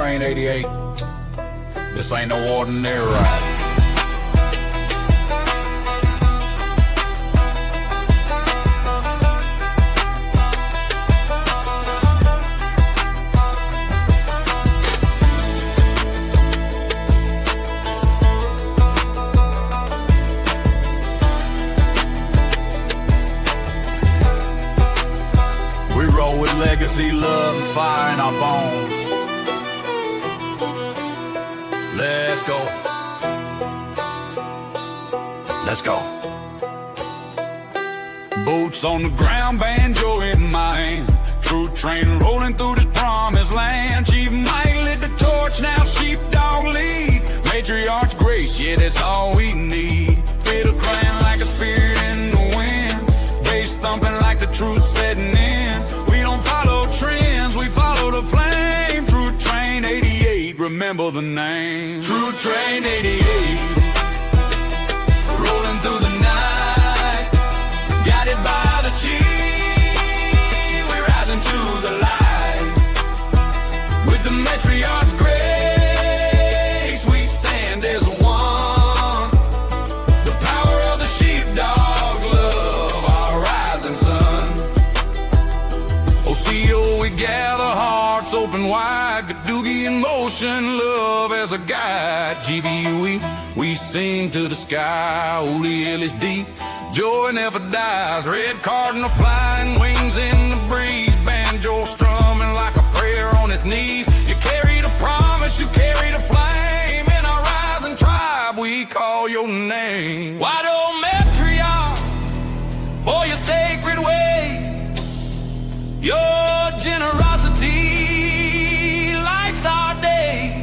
Train 88. This ain't no ordinary ride. We roll with legacy, love, and fire in our bones. Let's go. Let's go. Boots on the ground, banjo in my hand. True train rolling through this promised land. Chief Mike lit the torch, now sheepdog lead. Matriarch's grace, yeah, that's all we need. Fiddle crying like a spirit in the wind. Bass thumping like the truth setting in. We don't follow trends, we follow the flame. True Train 88, remember the name. True Train 88, rolling through the night, guided by the chief. We're rising to the light. With the matriarch's grace, we stand as one. The power of the sheepdog's love, our rising sun. OCO, we gather, hearts open wide. Gadoogie in motion, love as a guide. GVUE, we sing to the sky. Holy hill is deep, joy never dies. Red cardinal flying, wings in the breeze. Banjo strumming like a prayer on its knees. You carry the promise, you carry the flame. In our rising tribe, we call your name. White old matriarch, for your sacred way. Your generosity lights our day.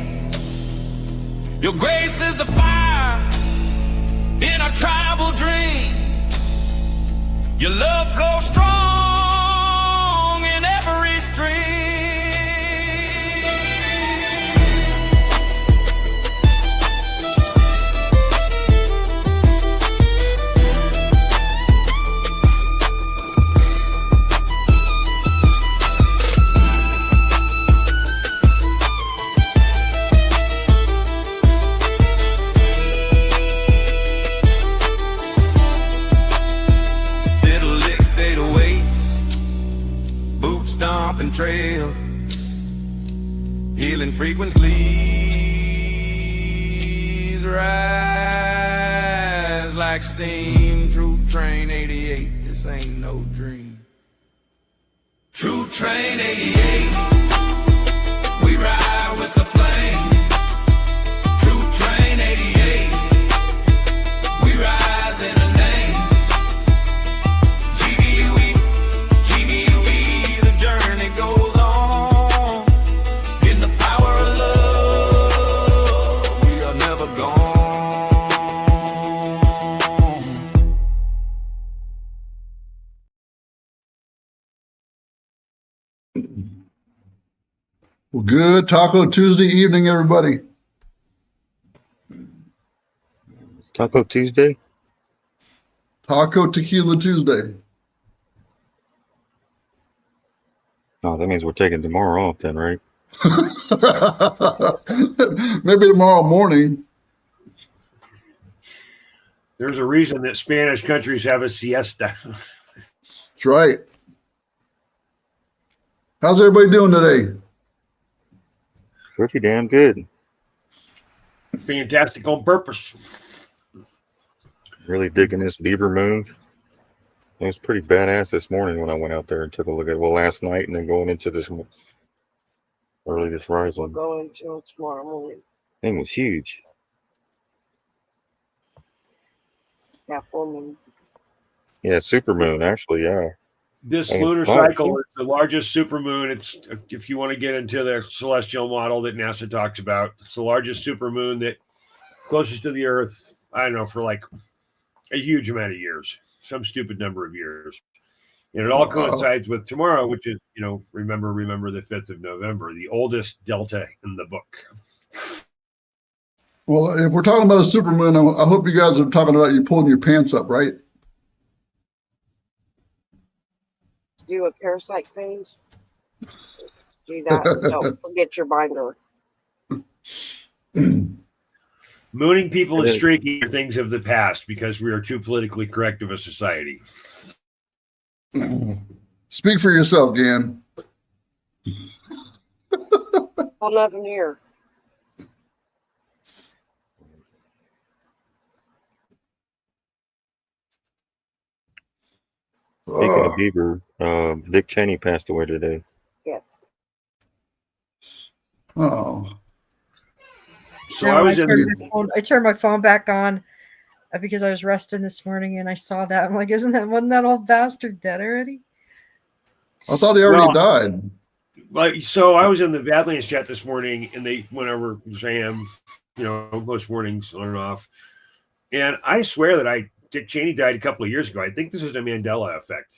Your grace is the fire in our tribal dream. Your love flows strong in every stream. Stomping trail, healing frequencies rise like steam. True Train 88, this ain't no dream. True Train 88, we ride with the flame. True Train 88, we rise in a name. Goes on in the power of love. We are never gone. Well, good Taco Tuesday evening, everybody. It's Taco Tuesday? Taco Tequila Tuesday. Oh, that means we're taking tomorrow off then, right? Maybe tomorrow morning. There's a reason that Spanish countries have a siesta. That's right. How's everybody doing today? Pretty damn good. Fantastic on purpose. Really digging this Beaver Moon. It was pretty badass this morning when I went out there and took a look at it. Well, last night and then going into this early this rising. We'll go until tomorrow morning. Thing was huge. Yeah, full moon. Yeah, supermoon actually. Yeah. This And lunar it's nice. cycle is the largest supermoon. It's, if you want to get into the celestial model that NASA talks about, it's the largest supermoon that closest to the Earth. I don't know, for like a huge amount of years, some stupid number of years. And it all coincides with tomorrow, which is, remember the 5th of November, the oldest delta in the book. Well, if we're talking about a supermoon, I hope you guys are talking about you pulling your pants up, right? Do a parasite phase. Do that. Don't forget your binder. Mooning people and streaking are things of the past because we are too politically correct of a society. Speak for yourself, Gan. Well, nothing here. Speaking of Bieber, Dick Cheney passed away today. Yes. Oh. So No, I was in. I turned my phone back on because I was resting this morning and I saw that. I'm like, wasn't that old bastard dead already? I thought he already died. Like, so I was in the Badlands chat this morning, and they went over Sam, most mornings on and off. And I swear that Dick Cheney died a couple of years ago. I think this is a Mandela effect.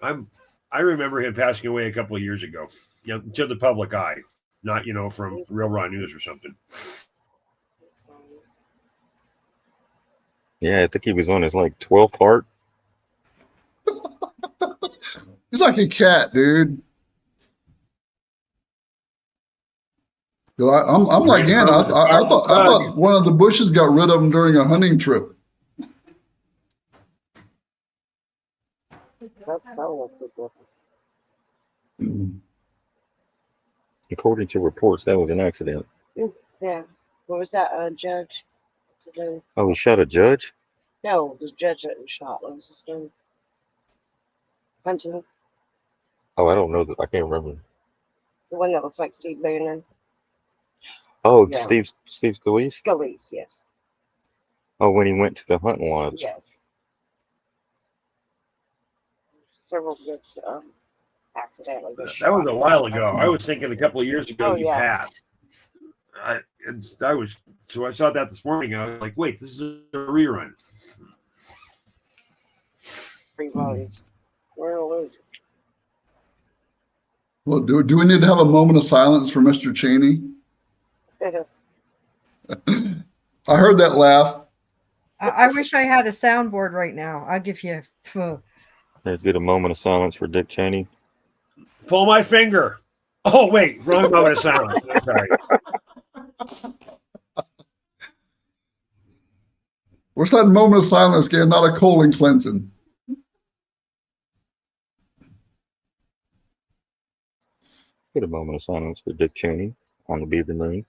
I remember him passing away a couple of years ago, to the public eye, not from Real Raw News or something. Yeah, I think he was on his 12th part. He's like a cat, dude. I'm like Gan. I thought one of the Bushes got rid of him during a hunting trip. That's so ridiculous. According to reports, that was an accident. Yeah. What was that, judge? Oh, he shot a judge? No, the judge that was shot. What was his name? Hunting. Oh, I don't know. I can't remember. The one that looks like Steve Bannon. Oh, Yeah. Steve Scalise? Scalise, yes. Oh, when he went to the hunting lodge. Yes. Several gets accidentally. That was a while ago. I was thinking a couple of years ago he passed. So I saw that this morning. I was like, wait, this is a rerun. Reruns. Where are we? Well, do we need to have a moment of silence for Mr. Cheney? I heard that laugh. I wish I had a soundboard right now. I'll give you. Let's get a moment of silence for Dick Cheney. Pull my finger. Oh, wait, wrong moment of silence. I'm sorry. Where's that moment of silence, Gan? Not a colon cleansing. Get a moment of silence for Dick Cheney on the Beaver Moon.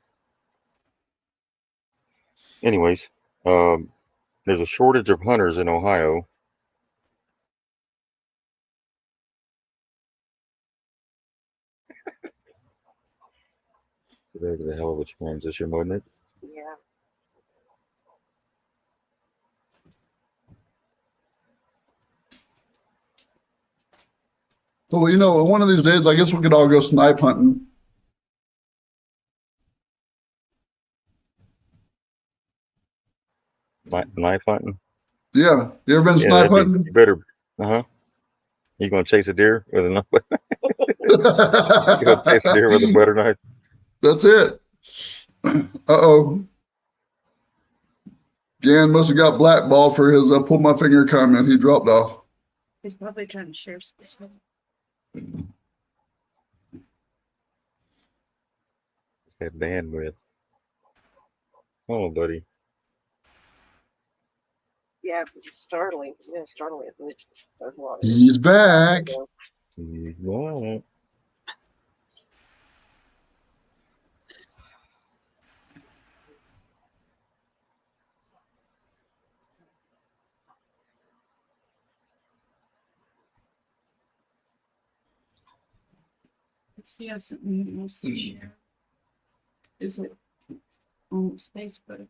Anyways, there's a shortage of hunters in Ohio. That was a hell of a transition, wasn't it? Yeah. So, one of these days, I guess we could all go snipe hunting. Knife hunting? Yeah. You ever been snipe hunting? You better, You gonna chase a deer with a knife? You gonna chase a deer with a butter knife? That's it. Uh-oh. Gan must have got blackballed for his pull my finger comment. He dropped off. He's probably trying to share something. That bandwidth. Oh, buddy. Yeah, it's startling. Yeah, startling. He's back. He's back. Let's see if something he wants to share. Is it on Facebook?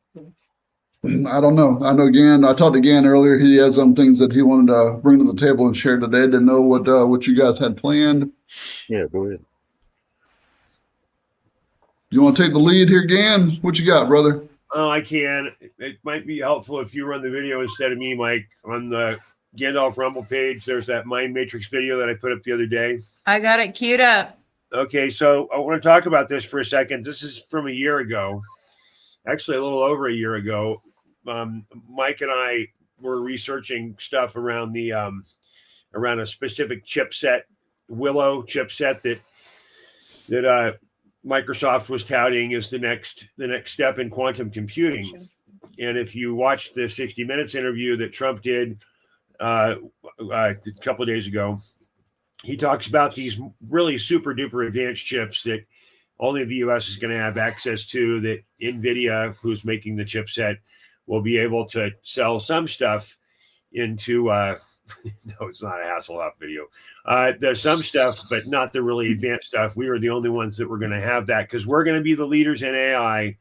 I don't know. I know Gan. I talked to Gan earlier. He had some things that he wanted to bring to the table and share today. Didn't know what you guys had planned. Yeah, go ahead. You want to take the lead here, Gan? What you got, brother? Oh, I can. It might be helpful if you run the video instead of me, Mike. On the Gandalf Rumble page, there's that Mind Matrix video that I put up the other day. I got it queued up. Okay, so I want to talk about this for a second. This is from a year ago, actually a little over a year ago. Mike and I were researching stuff around the around a specific chipset, Willow chipset that Microsoft was touting as the next step in quantum computing. And if you watched the 60 Minutes interview that Trump did a couple of days ago, he talks about these really super duper advanced chips that only the US is going to have access to, that NVIDIA, who's making the chipset, will be able to sell some stuff into no, it's not a Hasselhoff video. There's some stuff, but not the really advanced stuff. We were the only ones that were going to have that, because we're going to be the leaders in AI,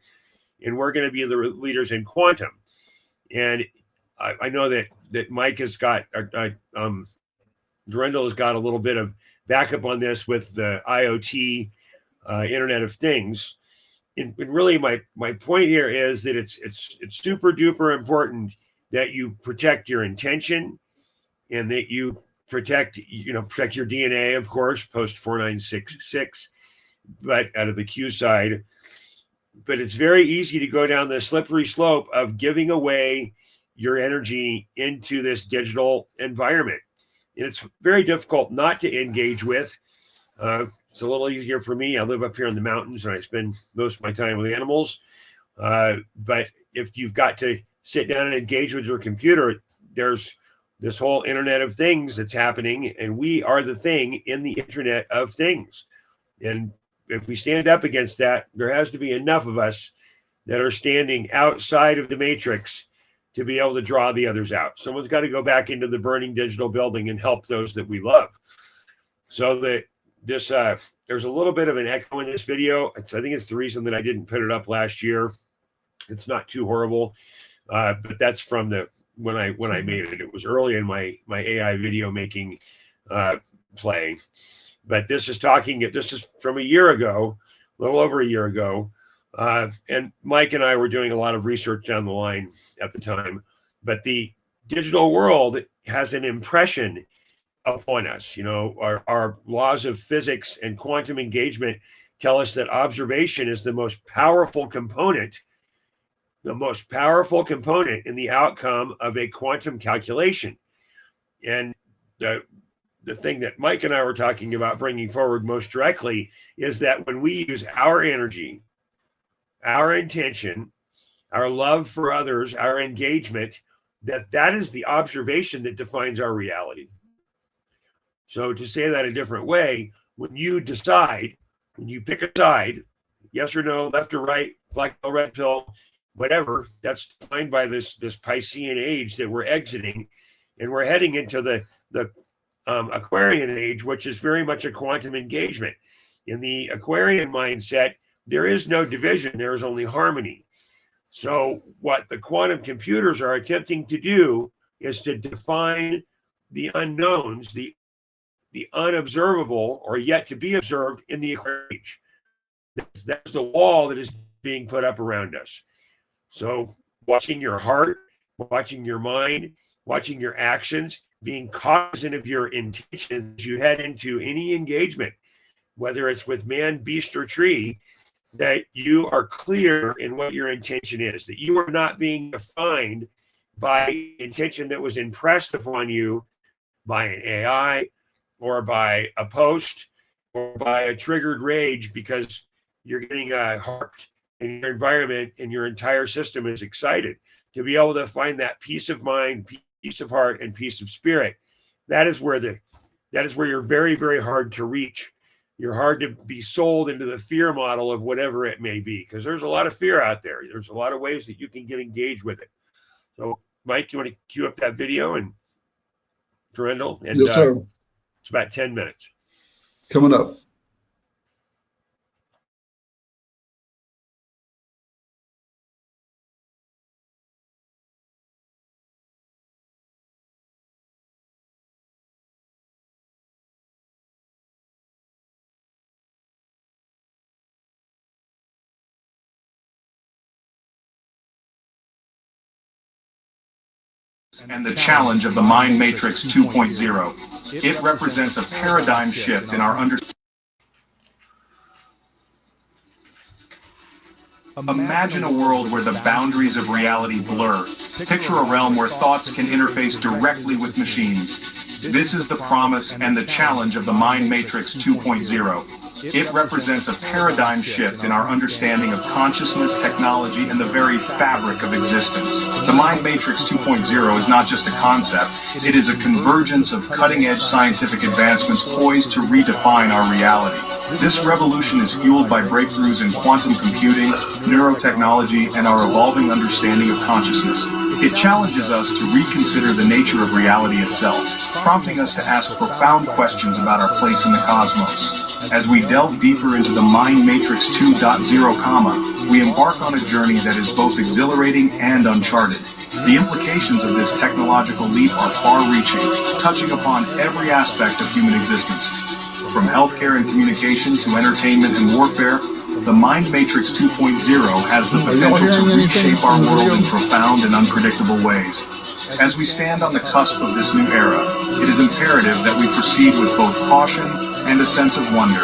and we're going to be the leaders in quantum. And I know that Mike has got, Durendal has got a little bit of backup on this with the IoT, Internet of Things. And really, my point here is that it's super duper important that you protect your intention, and that you protect your DNA, of course, post 4966, but out of the Q side. But it's very easy to go down the slippery slope of giving away your energy into this digital environment. And it's very difficult not to engage with. It's a little easier for me. I live up here in the mountains, and I spend most of my time with animals. But if you've got to sit down and engage with your computer, there's this whole Internet of Things that's happening, and we are the thing in the Internet of Things. And if we stand up against that, there has to be enough of us that are standing outside of the matrix to be able to draw the others out. Someone's got to go back into the burning digital building and help those that we love. So that this, there's a little bit of an echo in this video. I think it's the reason that I didn't put it up last year. It's not too horrible, but that's from when I made it. It was early in my AI video making play. But this is from a year ago, a little over a year ago. And Mike and I were doing a lot of research down the line at the time. But the digital world has an impression upon us. Our laws of physics and quantum engagement tell us that observation is the most powerful component in the outcome of a quantum calculation. And the thing that Mike and I were talking about bringing forward most directly is that when we use our energy, our intention, our love for others, our engagement, that is the observation that defines our reality. So to say that a different way, when you pick a side, yes or no, left or right, black pill, red pill, whatever, that's defined by this Piscean age that we're exiting, and we're heading into the Aquarian age, which is very much a quantum engagement. In the Aquarian mindset, there is no division, there is only harmony. So what the quantum computers are attempting to do is to define the unknowns, the unobservable or yet to be observed in the Aquarian age. That's the wall that is being put up around us. So watching your heart, watching your mind, watching your actions, being cognizant of your intentions as you head into any engagement, whether it's with man, beast, or tree, that you are clear in what your intention is, that you are not being defined by intention that was impressed upon you by an AI or by a post or by a triggered rage because you're getting harped in your environment and your entire system is excited. To be able to find that peace of mind, peace of heart, and peace of spirit, that is where you're very, very hard to reach. You're hard to be sold into the fear model of whatever it may be, because there's a lot of fear out there. There's a lot of ways that you can get engaged with it. So, Mike, you want to cue up that video and Durendal? And yes, sir. It's about 10 minutes. Coming up. And the challenge of the Mind Matrix 2.0. It represents a paradigm shift in our understanding. Imagine a world where the boundaries of reality blur. Picture a realm where thoughts can interface directly with machines. This is the promise and the challenge of the Mind Matrix 2.0. It represents a paradigm shift in our understanding of consciousness, technology, and the very fabric of existence. The Mind Matrix 2.0 is not just a concept, it is a convergence of cutting-edge scientific advancements poised to redefine our reality. This revolution is fueled by breakthroughs in quantum computing, neurotechnology, and our evolving understanding of consciousness. It challenges us to reconsider the nature of reality itself, prompting us to ask profound questions about our place in the cosmos. As we delve deeper into the Mind Matrix 2.0, we embark on a journey that is both exhilarating and uncharted. The implications of this technological leap are far-reaching, touching upon every aspect of human existence. From healthcare and communication to entertainment and warfare, the Mind Matrix 2.0 has the potential to reshape our world in profound and unpredictable ways. As we stand on the cusp of this new era, it is imperative that we proceed with both caution and a sense of wonder.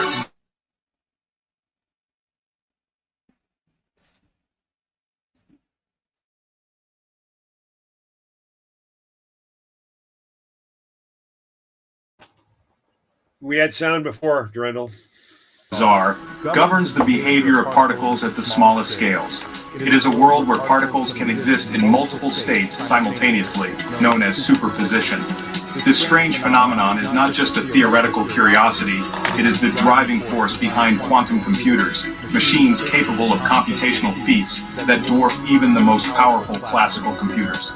We had sound before, Durendal. Czar governs the behavior of particles at the smallest scales. It is a world where particles can exist in multiple states simultaneously, known as superposition. This strange phenomenon is not just a theoretical curiosity, it is the driving force behind quantum computers, machines capable of computational feats that dwarf even the most powerful classical computers.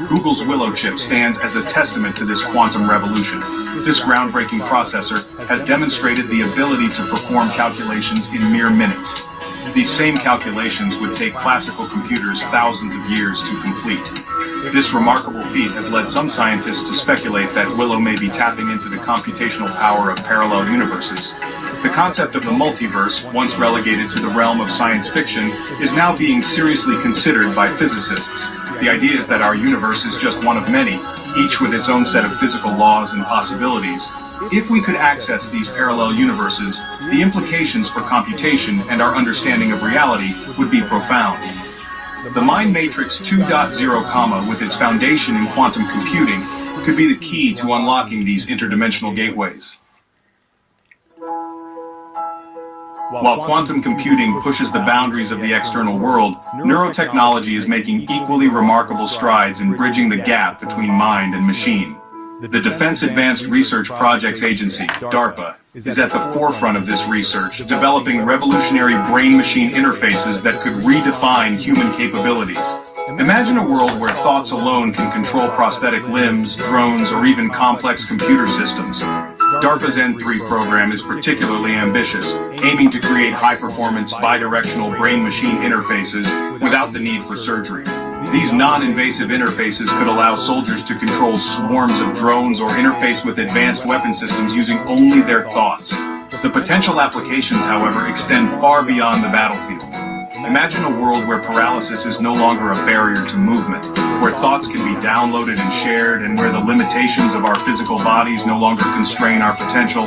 Google's Willow chip stands as a testament to this quantum revolution. This groundbreaking processor has demonstrated the ability to perform calculations in mere minutes. These same calculations would take classical computers thousands of years to complete. This remarkable feat has led some scientists to speculate that Willow may be tapping into the computational power of parallel universes. The concept of the multiverse, once relegated to the realm of science fiction, is now being seriously considered by physicists. The idea is that our universe is just one of many, each with its own set of physical laws and possibilities. If we could access these parallel universes, the implications for computation and our understanding of reality would be profound. The Mind Matrix 2.0, with its foundation in quantum computing, could be the key to unlocking these interdimensional gateways. While quantum computing pushes the boundaries of the external world, neurotechnology is making equally remarkable strides in bridging the gap between mind and machine. The Defense Advanced Research Projects Agency, DARPA, is at the forefront of this research, developing revolutionary brain-machine interfaces that could redefine human capabilities. Imagine a world where thoughts alone can control prosthetic limbs, drones, or even complex computer systems. DARPA's N3 program is particularly ambitious, aiming to create high-performance, bidirectional brain-machine interfaces without the need for surgery. These non-invasive interfaces could allow soldiers to control swarms of drones or interface with advanced weapon systems using only their thoughts. The potential applications, however, extend far beyond the battlefield. Imagine a world where paralysis is no longer a barrier to movement, where thoughts can be downloaded and shared, and where the limitations of our physical bodies no longer constrain our potential.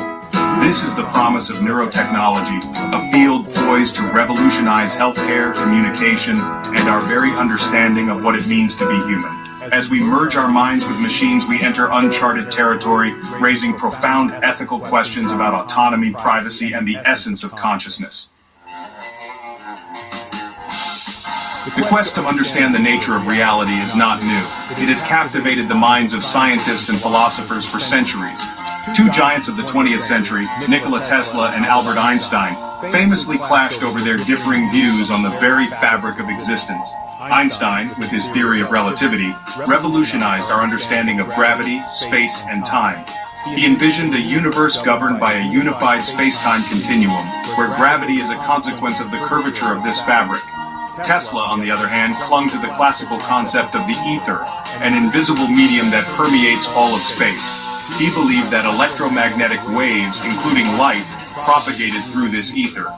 This is the promise of neurotechnology, a field poised to revolutionize healthcare, communication, and our very understanding of what it means to be human. As we merge our minds with machines, we enter uncharted territory, raising profound ethical questions about autonomy, privacy, and the essence of consciousness. The quest to understand the nature of reality is not new. It has captivated the minds of scientists and philosophers for centuries. Two giants of the 20th century, Nikola Tesla and Albert Einstein, famously clashed over their differing views on the very fabric of existence. Einstein, with his theory of relativity, revolutionized our understanding of gravity, space, and time. He envisioned a universe governed by a unified space-time continuum, where gravity is a consequence of the curvature of this fabric. Tesla, on the other hand, clung to the classical concept of the ether, an invisible medium that permeates all of space. He believed that electromagnetic waves, including light, propagated through this ether.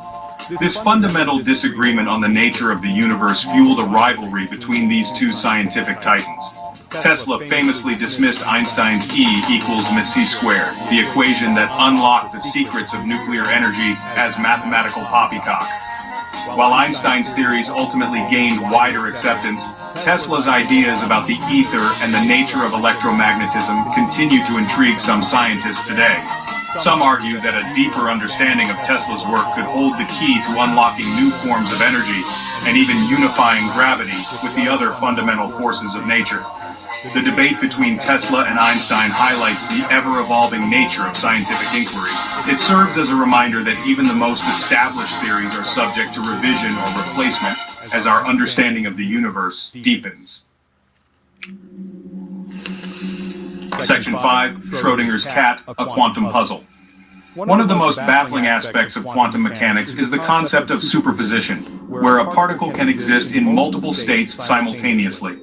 This fundamental disagreement on the nature of the universe fueled a rivalry between these two scientific titans. Tesla famously dismissed Einstein's E equals mc squared, the equation that unlocked the secrets of nuclear energy, as mathematical poppycock. While Einstein's theories ultimately gained wider acceptance, Tesla's ideas about the ether and the nature of electromagnetism continue to intrigue some scientists today. Some argue that a deeper understanding of Tesla's work could hold the key to unlocking new forms of energy and even unifying gravity with the other fundamental forces of nature. The debate between Tesla and Einstein highlights the ever-evolving nature of scientific inquiry. It serves as a reminder that even the most established theories are subject to revision or replacement as our understanding of the universe deepens. Section 5, Schrödinger's cat, a quantum puzzle. One of the most baffling aspects of quantum mechanics is the concept of superposition, where a particle can exist in multiple states simultaneously.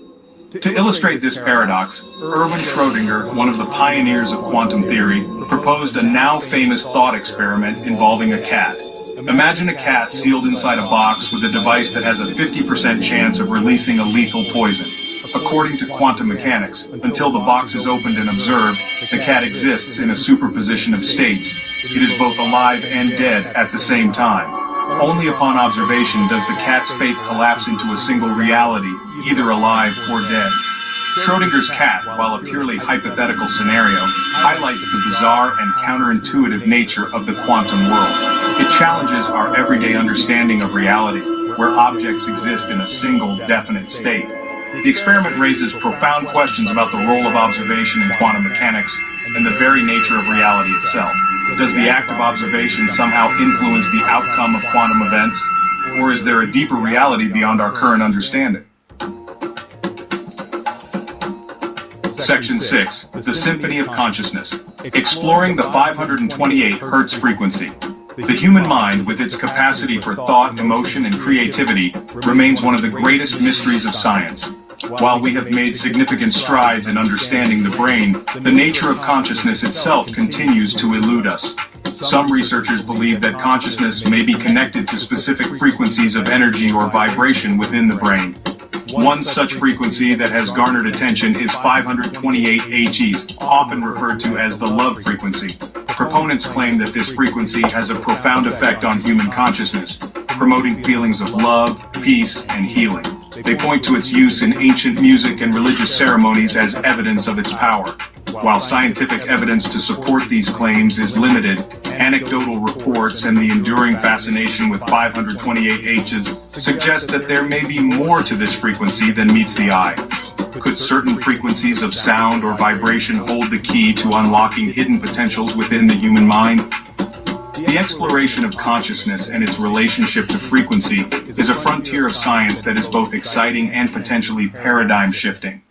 To illustrate this paradox, Erwin Schrödinger, one of the pioneers of quantum theory, proposed a now famous thought experiment involving a cat. Imagine a cat sealed inside a box with a device that has a 50% chance of releasing a lethal poison. According to quantum mechanics, until the box is opened and observed, the cat exists in a superposition of states. It is both alive and dead at the same time. Only upon observation does the cat's fate collapse into a single reality, either alive or dead. Schrödinger's cat, while a purely hypothetical scenario, highlights the bizarre and counterintuitive nature of the quantum world. It challenges our everyday understanding of reality, where objects exist in a single definite state. The experiment raises profound questions about the role of observation in quantum mechanics and the very nature of reality itself. Does the act of observation somehow influence the outcome of quantum events? Or is there a deeper reality beyond our current understanding? Section 6, the Symphony of Consciousness. Exploring the 528 Hz frequency. The human mind, with its capacity for thought, emotion, and creativity, remains one of the greatest mysteries of science. While we have made significant strides in understanding the brain, the nature of consciousness itself continues to elude us. Some researchers believe that consciousness may be connected to specific frequencies of energy or vibration within the brain. One such frequency that has garnered attention is 528 Hz, often referred to as the love frequency. Proponents claim that this frequency has a profound effect on human consciousness, promoting feelings of love, peace, and healing. They point to its use in ancient music and religious ceremonies as evidence of its power. While scientific evidence to support these claims is limited, anecdotal reports and the enduring fascination with 528 Hz suggest that there may be more to this frequency than meets the eye. Could certain frequencies of sound or vibration hold the key to unlocking hidden potentials within the human mind? The exploration of consciousness and its relationship to frequency is a frontier of science that is both exciting and potentially paradigm-shifting.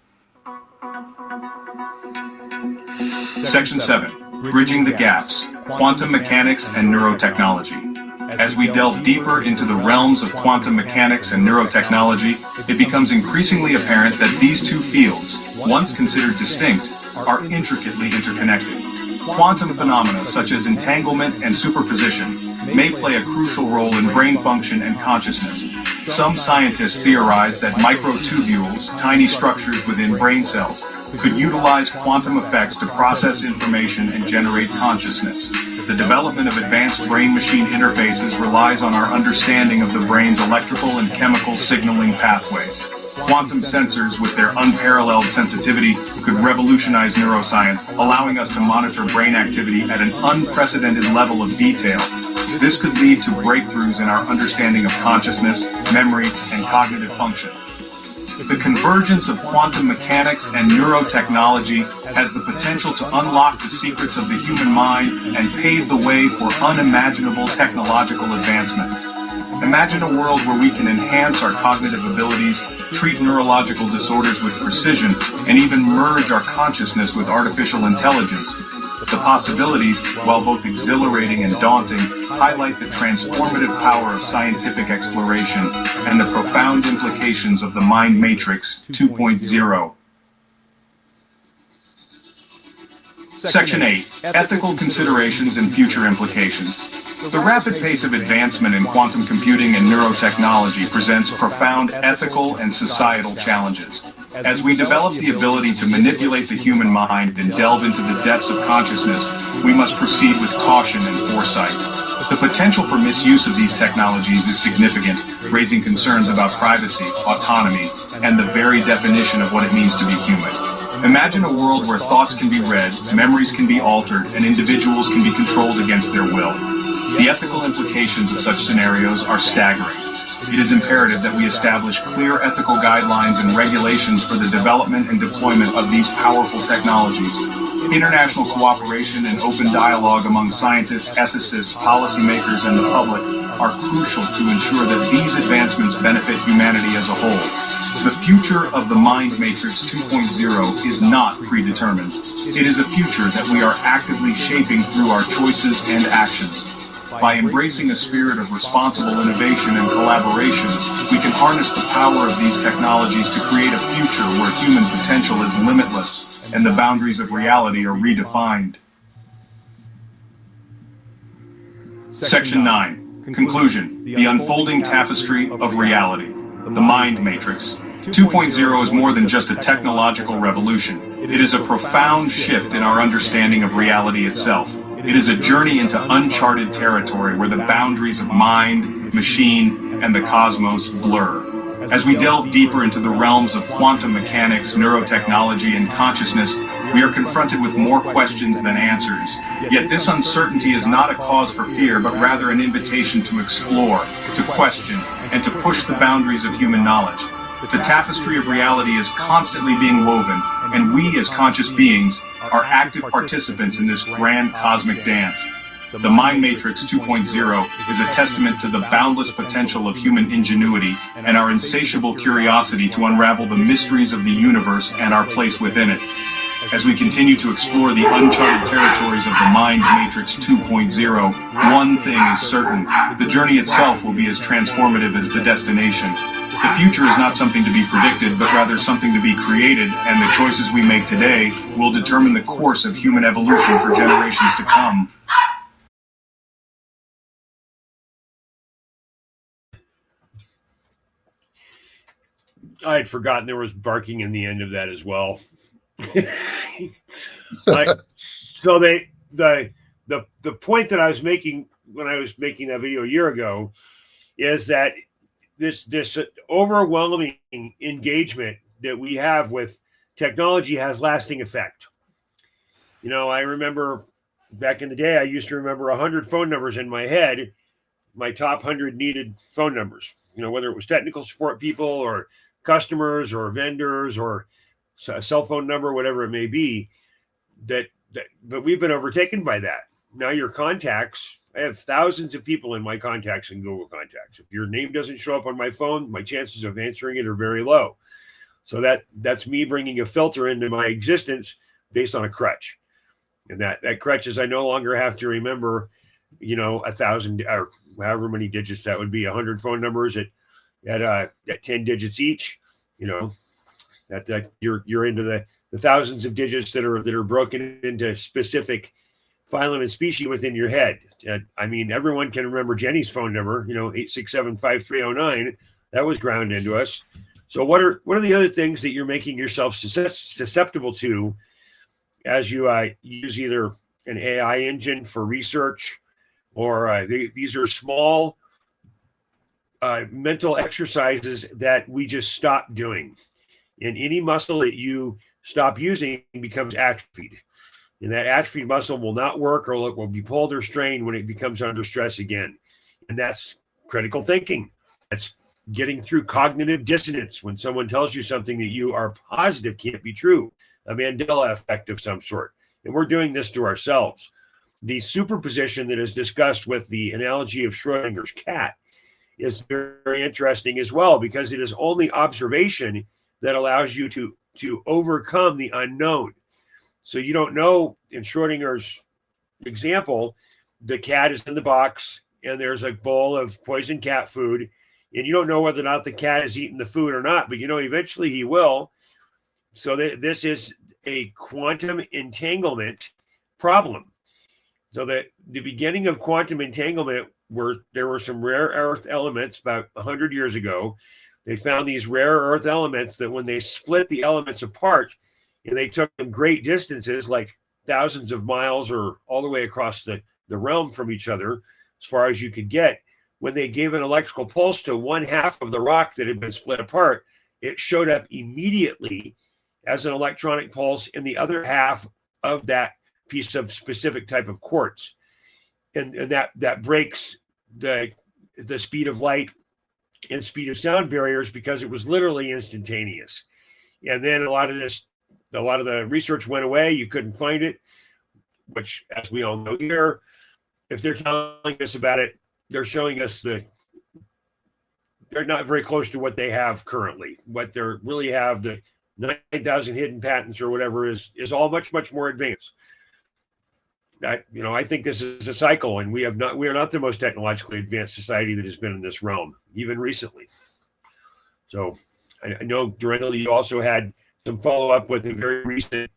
Section 7, Bridging the Gaps, Quantum Mechanics and Neurotechnology. As we delve deeper into the realms of quantum mechanics and neurotechnology, it becomes increasingly apparent that these two fields, once considered distinct, are intricately interconnected. Quantum phenomena such as entanglement and superposition may play a crucial role in brain function and consciousness. Some scientists theorize that microtubules, tiny structures within brain cells, could utilize quantum effects to process information and generate consciousness. The development of advanced brain-machine interfaces relies on our understanding of the brain's electrical and chemical signaling pathways. Quantum sensors, with their unparalleled sensitivity, could revolutionize neuroscience, allowing us to monitor brain activity at an unprecedented level of detail. This could lead to breakthroughs in our understanding of consciousness, memory, and cognitive function. The convergence of quantum mechanics and neurotechnology has the potential to unlock the secrets of the human mind and pave the way for unimaginable technological advancements. Imagine a world where we can enhance our cognitive abilities, treat neurological disorders with precision, and even merge our consciousness with artificial intelligence. The possibilities, while both exhilarating and daunting, highlight the transformative power of scientific exploration and the profound implications of the Mind Matrix 2.0. Section 8, Ethical Considerations and Future Implications. The rapid pace of advancement in quantum computing and neurotechnology presents profound ethical and societal challenges. As we develop the ability to manipulate the human mind and delve into the depths of consciousness, we must proceed with caution and foresight. The potential for misuse of these technologies is significant, raising concerns about privacy, autonomy, and the very definition of what it means to be human. Imagine a world where thoughts can be read, memories can be altered, and individuals can be controlled against their will. The ethical implications of such scenarios are staggering. It is imperative that we establish clear ethical guidelines and regulations for the development and deployment of these powerful technologies. International cooperation and open dialogue among scientists, ethicists, policymakers, and the public are crucial to ensure that these advancements benefit humanity as a whole. The future of the Mind Matrix 2.0 is not predetermined. It is a future that we are actively shaping through our choices and actions. By embracing a spirit of responsible innovation and collaboration, we can harness the power of these technologies to create a future where human potential is limitless and the boundaries of reality are redefined. Section 9. Conclusion. The unfolding tapestry of reality. The Mind Matrix. 2.0 is more than just a technological revolution. It is a profound shift in our understanding of reality itself. It is a journey into uncharted territory where the boundaries of mind, machine, and the cosmos blur. As we delve deeper into the realms of quantum mechanics, neurotechnology, and consciousness, we are confronted with more questions than answers. Yet this uncertainty is not a cause for fear, but rather an invitation to explore, to question, and to push the boundaries of human knowledge. The tapestry of reality is constantly being woven, and we as conscious beings are active participants in this grand cosmic dance. The Mind Matrix 2.0 is a testament to the boundless potential of human ingenuity and our insatiable curiosity to unravel the mysteries of the universe and our place within it. As we continue to explore the uncharted territories of the Mind Matrix 2.0, one thing is certain: the journey itself will be as transformative as the destination. The future is not something to be predicted, but rather something to be created, and the choices we make today will determine the course of human evolution for generations to come. I had forgotten there was barking in the end of that as well. So the point that I was making when I was making that video a year ago is that this overwhelming engagement that we have with technology has lasting effect. You know, I remember back in the day, I used to remember 100 phone numbers in my head, my top 100 needed phone numbers, you know, whether it was technical support people or customers or vendors or a cell phone number, whatever it may be, but we've been overtaken by that. Now your contacts, I have thousands of people in my contacts in Google Contacts. If your name doesn't show up on my phone, my chances of answering it are very low. So that's me bringing a filter into my existence based on a crutch. And that crutch is I no longer have to remember, you know, 1,000 or however many digits that would be, 100 phone numbers at 10 digits each. You know, that you're into the thousands of digits that are broken into specific phylum and species within your head. I mean, everyone can remember Jenny's phone number, you know, 867-5309. That was ground into us. So what are the other things that you're making yourself susceptible to as you use either an AI engine for research or these are small mental exercises that we just stop doing. And any muscle that you stop using becomes atrophied. And that atrophied muscle will not work or it will be pulled or strained when it becomes under stress again. And that's critical thinking. That's getting through cognitive dissonance when someone tells you something that you are positive can't be true, a Mandela effect of some sort. And we're doing this to ourselves. The superposition that is discussed with the analogy of Schrodinger's cat is very interesting as well, because it is only observation that allows you to overcome the unknown. So you don't know, in Schrodinger's example, the cat is in the box and there's a bowl of poison cat food, and you don't know whether or not the cat has eaten the food or not, but you know eventually he will. So this is a quantum entanglement problem. So the beginning of quantum entanglement, there were some rare earth elements about 100 years ago. They found these rare earth elements that when they split the elements apart, and they took them great distances, like thousands of miles or all the way across the realm from each other, as far as you could get. When they gave an electrical pulse to one half of the rock that had been split apart, it showed up immediately as an electronic pulse in the other half of that piece of specific type of quartz. And that breaks the speed of light and speed of sound barriers because it was literally instantaneous. And then a lot of the research went away. You couldn't find it, which, as we all know here, if they're telling us about it, they're showing us they're not very close to what they have currently. What they really have, the 9,000 hidden patents or whatever, is all much, much more advanced. I think this is a cycle, and we are not the most technologically advanced society that has been in this realm, even recently. So I know, Durandal, you also had some follow-up with a very recent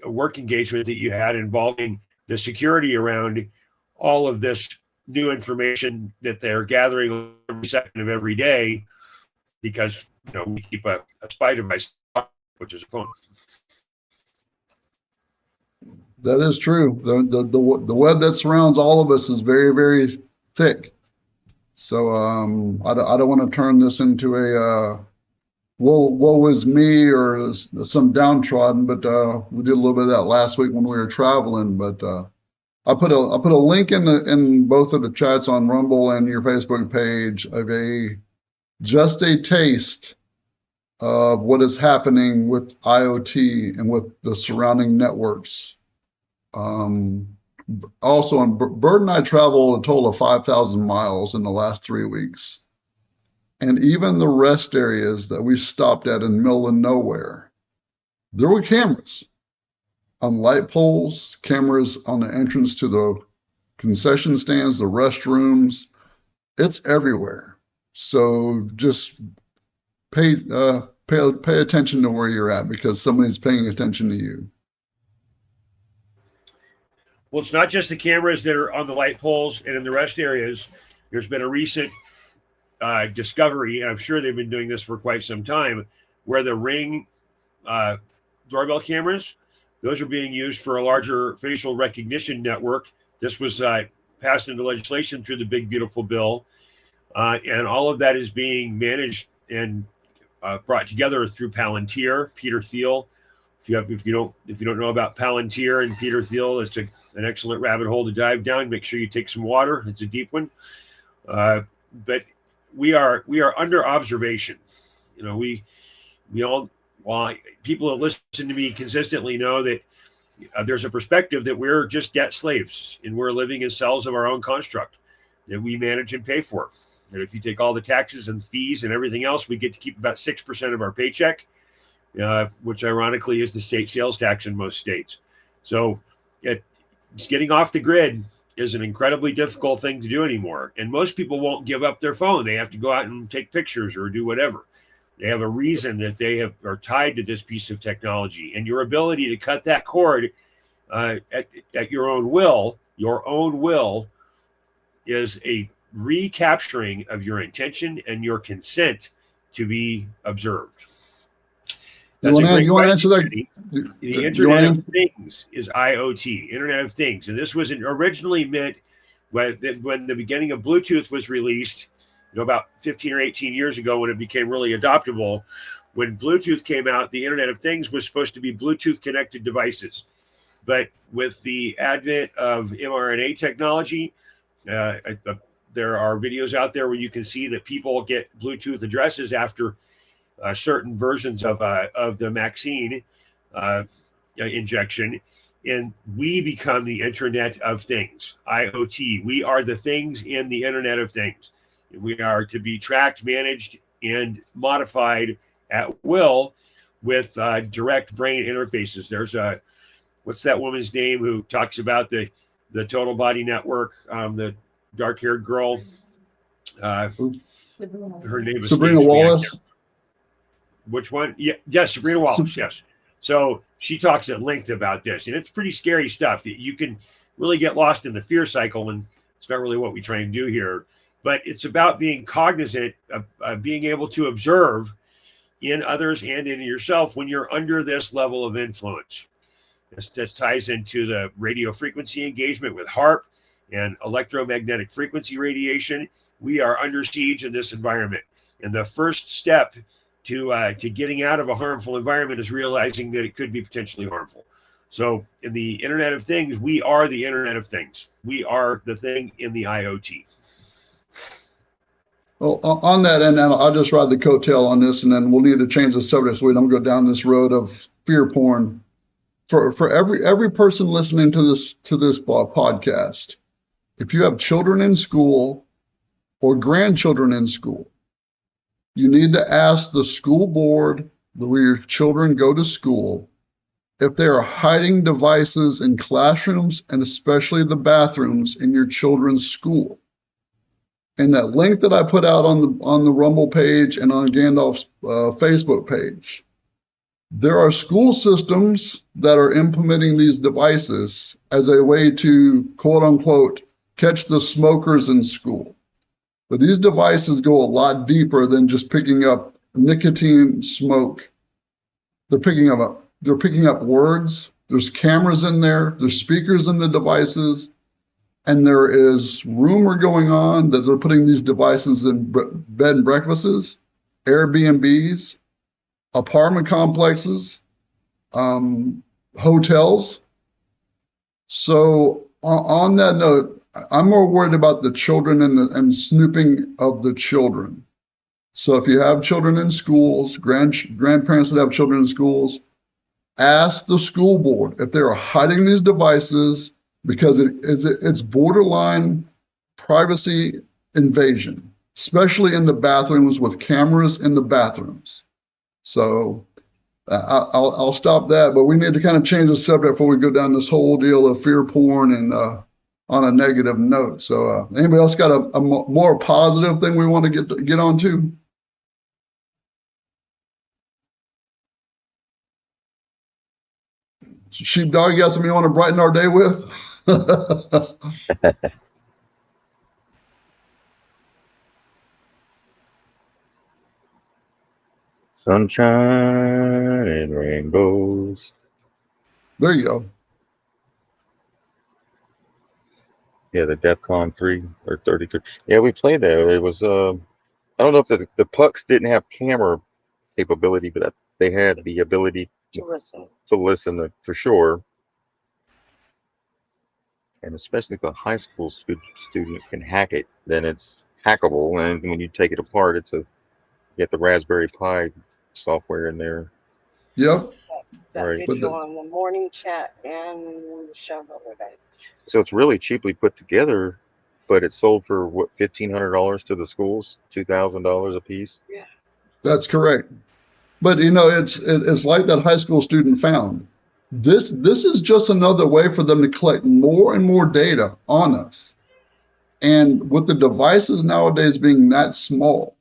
work engagement that you had involving the security around all of this new information that they're gathering every second of every day, because we keep a spy device, which is a phone. That is true. The web that surrounds all of us is very, very thick. So I don't want to turn this into a woe is me or some downtrodden, but we did a little bit of that last week when we were traveling. But I put a link in both of the chats on Rumble and your Facebook page of just a taste of what is happening with IoT and with the surrounding networks. Also, Bert and I traveled a total of 5,000 miles in the last 3 weeks. And even the rest areas that we stopped at in the middle of nowhere, there were cameras on light poles, cameras on the entrance to the concession stands, the restrooms. It's everywhere. So just pay attention to where you're at, because somebody's paying attention to you. Well, it's not just the cameras that are on the light poles and in the rest areas. There's been a recent discovery, and I'm sure they've been doing this for quite some time, where the Ring doorbell cameras, those are being used for a larger facial recognition network. This was passed into legislation through the Big Beautiful Bill, and all of that is being managed and brought together through Palantir. Peter Thiel. If you don't know about Palantir and Peter Thiel, it's an excellent rabbit hole to dive down. Make sure you take some water. It's a deep one. But we are under observation. We all, people that listen to me consistently know that there's a perspective that we're just debt slaves and we're living in cells of our own construct that we manage and pay for. And if you take all the taxes and fees and everything else, we get to keep about 6% of our paycheck, which ironically is the state sales tax in most states. So getting off the grid is an incredibly difficult thing to do anymore. And most people won't give up their phone. They have to go out and take pictures or do whatever. They have a reason that they are tied to this piece of technology. And your ability to cut that cord at your own will is a recapturing of your intention and your consent to be observed. You want to answer that? The Internet of Things is IoT, Internet of Things. And this was originally meant when the beginning of Bluetooth was released, about 15 or 18 years ago, when it became really adoptable. When Bluetooth came out, the Internet of Things was supposed to be Bluetooth connected devices. But with the advent of mRNA technology, there are videos out there where you can see that people get Bluetooth addresses after certain versions of the vaccine injection, and we become the Internet of Things, IoT. We are the things in the Internet of Things. We are to be tracked, managed, and modified at will with direct brain interfaces. There's what's that woman's name who talks about the total body network? The dark-haired girl. Her name is Sabrina Wallace. Which one? Yes, Sabrina Wallace. Yes. So she talks at length about this, and it's pretty scary stuff. You can really get lost in the fear cycle, and it's not really what we try and do here. But it's about being cognizant of being able to observe in others and in yourself when you're under this level of influence. This ties into the radio frequency engagement with HAARP. and electromagnetic frequency radiation. We are under siege in this environment. And the first step to getting out of a harmful environment is realizing that it could be potentially harmful. So in the Internet of Things, we are the Internet of Things. We are the thing in the IoT. Well, on that end, I'll just ride the coattail on this, and then we'll need to change the subject so we don't go down this road of fear porn. For every person listening to this podcast, if you have children in school or grandchildren in school, you need to ask the school board where your children go to school if they are hiding devices in classrooms and especially the bathrooms in your children's school. And that link that I put out on the Rumble page and on Gandalf's Facebook page, there are school systems that are implementing these devices as a way to, quote unquote, catch the smokers in school. But these devices go a lot deeper than just picking up nicotine smoke. They're picking up words. There's cameras in there. There's speakers in the devices. And there is rumor going on that they're putting these devices in bed and breakfasts, Airbnbs, apartment complexes, hotels. So on that note, I'm more worried about the children and snooping of the children. So if you have children in schools, grandparents that have children in schools, ask the school board if they are hiding these devices because it's borderline privacy invasion, especially in the bathrooms with cameras in the bathrooms. So I'll stop that, but we need to kind of change the subject before we go down this whole deal of fear porn and on a negative note. So anybody else got a more positive thing we want to get on to? Sheepdog, you got something you want to brighten our day with? Sunshine and rainbows. There you go. Yeah, the DEFCON 3 or 33. Yeah, we played that. It was, I don't know if the pucks didn't have camera capability, but they had the ability To listen. to listen for sure. And especially if a high school student can hack it, then it's hackable. And when you take it apart, you get the Raspberry Pi software in there. Yep. That Right. video on the morning chat and the show the other day. So it's really cheaply put together, but it's sold for what, $1,500 to the schools, $2,000 a piece. Yeah. That's correct. But you know, it's like that high school student found. This is just another way for them to collect more and more data on us. And with the devices nowadays being that small,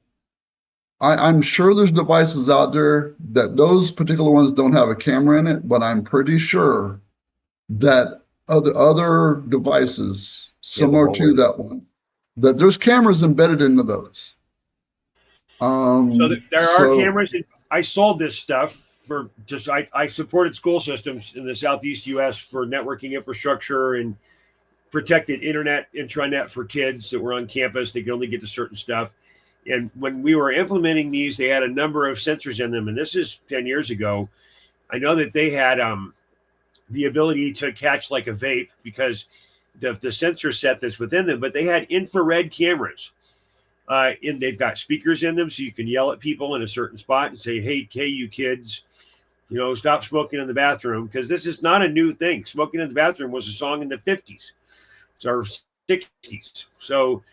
I'm sure there's devices out there that those particular ones don't have a camera in it, but I'm pretty sure that other devices similar to that one, that there's cameras embedded into those. So there are cameras. I sold this stuff for just I supported school systems in the Southeast U.S. for networking infrastructure and protected internet intranet for kids that were on campus. They could only get to certain stuff. And when we were implementing these, they had a number of sensors in them. And this is 10 years ago. I know that they had the ability to catch like a vape because the sensor set that's within them, but they had infrared cameras. And they've got speakers in them so you can yell at people in a certain spot and say, hey, you kids, stop smoking in the bathroom, because this is not a new thing. Smoking in the bathroom was a song in the 50s or 60s. So,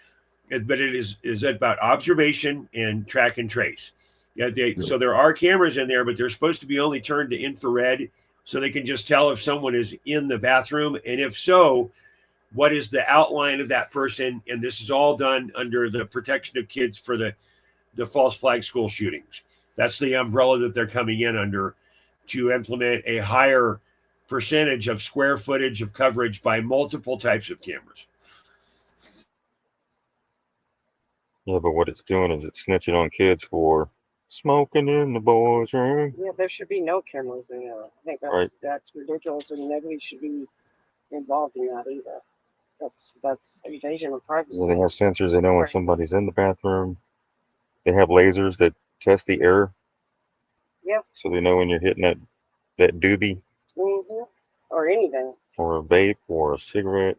but it is about observation and track and trace. Yeah, so there are cameras in there, but they're supposed to be only turned to infrared so they can just tell if someone is in the bathroom. And if so, what is the outline of that person? And this is all done under the protection of kids for the false flag school shootings. That's the umbrella that they're coming in under to implement a higher percentage of square footage of coverage by multiple types of cameras. Yeah, but what it's doing is it's snitching on kids for smoking in the boys' room. Yeah, there should be no cameras in there. I think that's ridiculous, and nobody should be involved in that either. That's invasion of privacy. Well, they have sensors. They know when somebody's in the bathroom. They have lasers that test the air, Yep. so they know when you're hitting that doobie Hmm. Or anything. or a vape or a cigarette.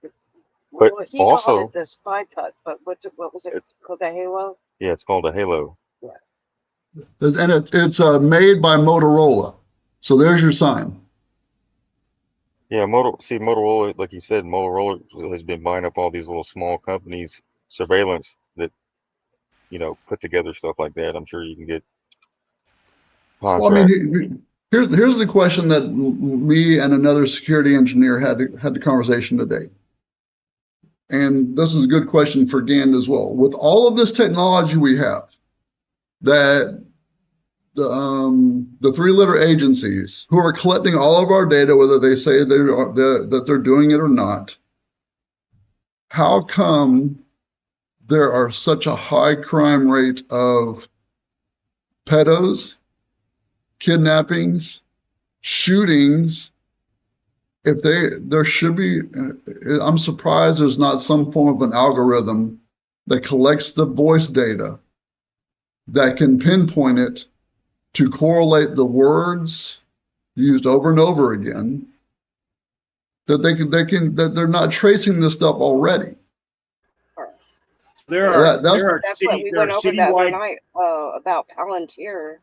But Well, he called also, it the spy cut, but what was it it's called? The Halo? yeah, it's called a halo. Yeah. And it's made by Motorola. So there's your sign. Yeah, Motorola, like you said, Motorola has been buying up all these little small companies, surveillance that, put together stuff like that. I'm sure you can get Well, I contract. mean, here's the question that me and another security engineer had the conversation today. And this is a good question for Gand as well. With all of this technology we have, that the three-letter agencies who are collecting all of our data, whether they say that they're doing it or not, how come there are such a high crime rate of pedos, kidnappings, shootings? If there should be, I'm surprised there's not some form of an algorithm that collects the voice data that can pinpoint it to correlate the words used over and over again, that that they're not tracing this stuff already. There are That's That's what we went over that one citywide. night about Palantir,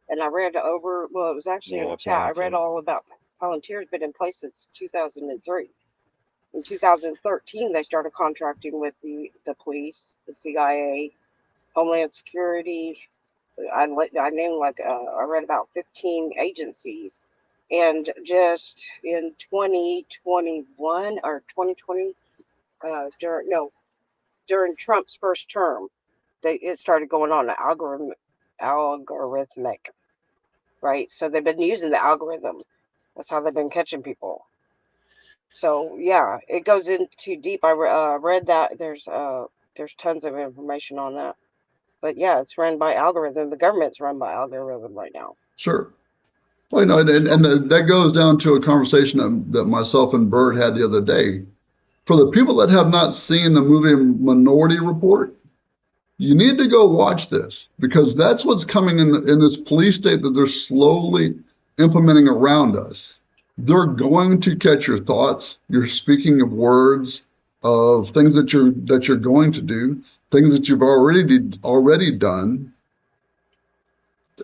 and I read over. Well, it was actually in Yeah, the chat. I read Palantir. all about Palantir's been in place since 2003. In 2013, they started contracting with the police, the CIA, Homeland Security. I named I read about 15 agencies, and just in 2021 or 2020, during Trump's first term, it started going on an algorithmic, right? So they've been using the algorithm. That's how they've been catching people. So yeah, it goes into deep. I read that there's tons of information on that. But yeah, it's run by algorithm. The government's run by algorithm right now. sure. Well, and that goes down to a conversation that myself and Bird had the other day. For the people that have not seen the movie Minority Report, you need to go watch this because that's what's coming in this police state that they're slowly implementing around us. They're going to catch your thoughts. You're speaking of words, of things that you're going to do, things that you've already done.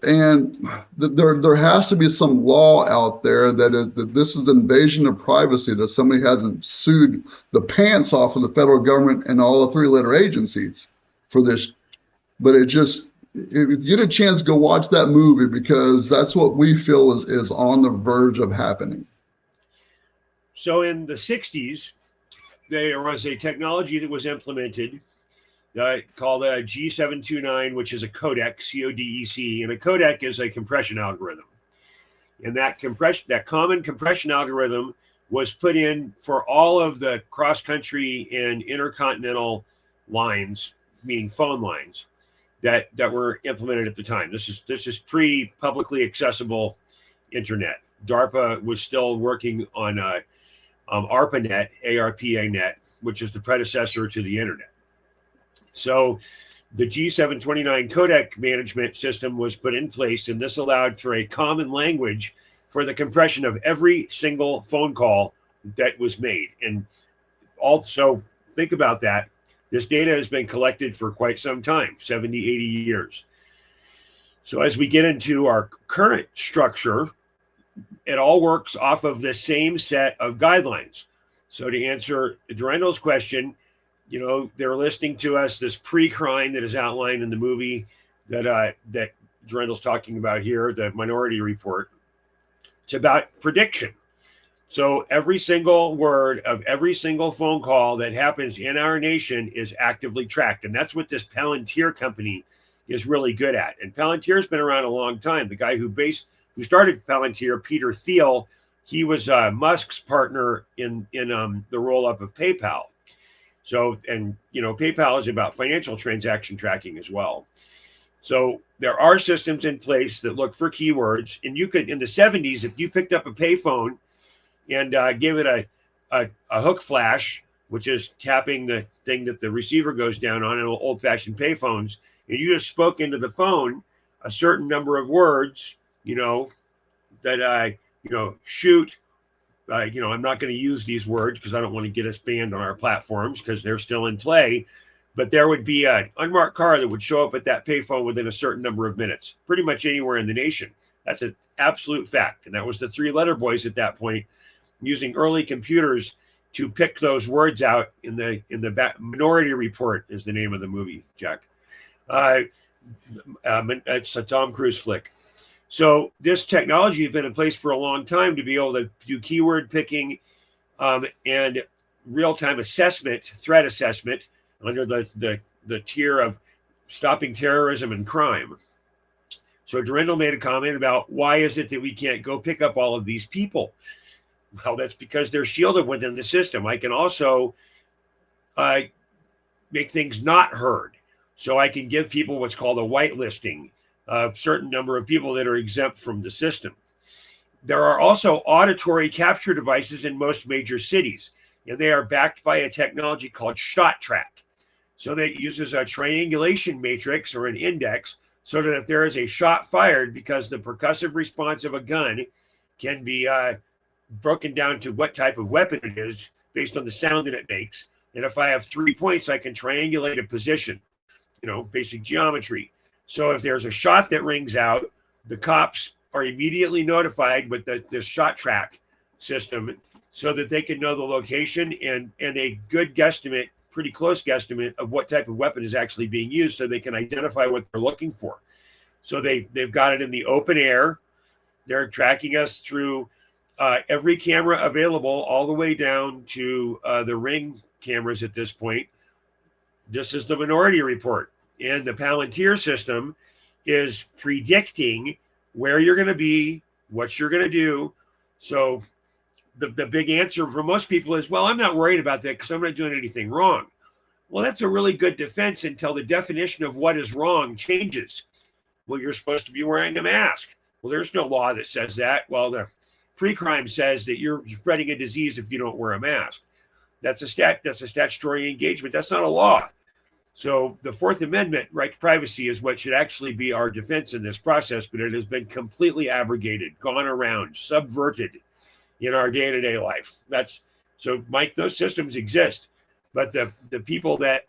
And there has to be some law out there that this is an invasion of privacy, that somebody hasn't sued the pants off of the federal government and all the three-letter agencies for this. But if you get a chance, go watch that movie because that's what we feel is on the verge of happening. So in the 60s, there was a technology that was implemented called a G729, which is a codec, CODEC, and a codec is a compression algorithm. And that common compression algorithm was put in for all of the cross-country and intercontinental lines, meaning phone lines, that were implemented at the time. This is pre-publicly accessible internet. DARPA was still working on ARPANET, ARPANET, which is the predecessor to the internet. So the G729 codec management system was put in place, and this allowed for a common language for the compression of every single phone call that was made. And also, think about that. This data has been collected for quite some time, 70, 80 years. So as we get into our current structure, it all works off of the same set of guidelines. So to answer Durandal's question, they're listening to us, this pre-crime that is outlined in the movie that Durandal's talking about here, the Minority Report. It's about prediction. So every single word of every single phone call that happens in our nation is actively tracked. And that's what this Palantir company is really good at. And Palantir's been around a long time. The guy who started Palantir, Peter Thiel, he was Musk's partner in the roll-up of PayPal. So, and PayPal is about financial transaction tracking as well. So there are systems in place that look for keywords. And you could, in the 70s, if you picked up a payphone and give it a hook flash, which is tapping the thing that the receiver goes down on in old-fashioned payphones, and you just spoke into the phone a certain number of words, that shoot. I'm not going to use these words because I don't want to get us banned on our platforms because they're still in play. But there would be an unmarked car that would show up at that payphone within a certain number of minutes, pretty much anywhere in the nation. That's an absolute fact. And that was the three letter boys at that point using early computers to pick those words out in the Minority Report is the name of the movie, Jack. It's a Tom Cruise flick. So this technology has been in place for a long time to be able to do keyword picking and real-time assessment, threat assessment under the tier of stopping terrorism and crime. So Durendal made a comment about why is it that we can't go pick up all of these people? Well, that's because they're shielded within the system. I can also make things not heard. So I can give people what's called a whitelisting of a certain number of people that are exempt from the system. There are also auditory capture devices in most major cities, and they are backed by a technology called shot track. So that uses a triangulation matrix or an index so that if there is a shot fired, because the percussive response of a gun can be broken down to what type of weapon it is based on the sound that it makes. And if I have 3 points, I can triangulate a position, basic geometry. So if there's a shot that rings out, the cops are immediately notified with the shot track system so that they can know the location and a good guesstimate, pretty close guesstimate of what type of weapon is actually being used so they can identify what they're looking for. So they've got it in the open air. They're tracking us through every camera available all the way down to the Ring cameras at this point. This is the Minority Report. And the Palantir system is predicting where you're going to be, what you're going to do. So the big answer for most people is, well, I'm not worried about that because I'm not doing anything wrong. Well, that's a really good defense until the definition of what is wrong changes. Well, you're supposed to be wearing a mask. Well, there's no law that says that. Well, the pre-crime says that you're spreading a disease if you don't wear a mask. That's a statutory engagement. That's not a law. So the Fourth Amendment, right to privacy, is what should actually be our defense in this process, but it has been completely abrogated, gone around, subverted in our day-to-day life. So, Mike, those systems exist, but the people that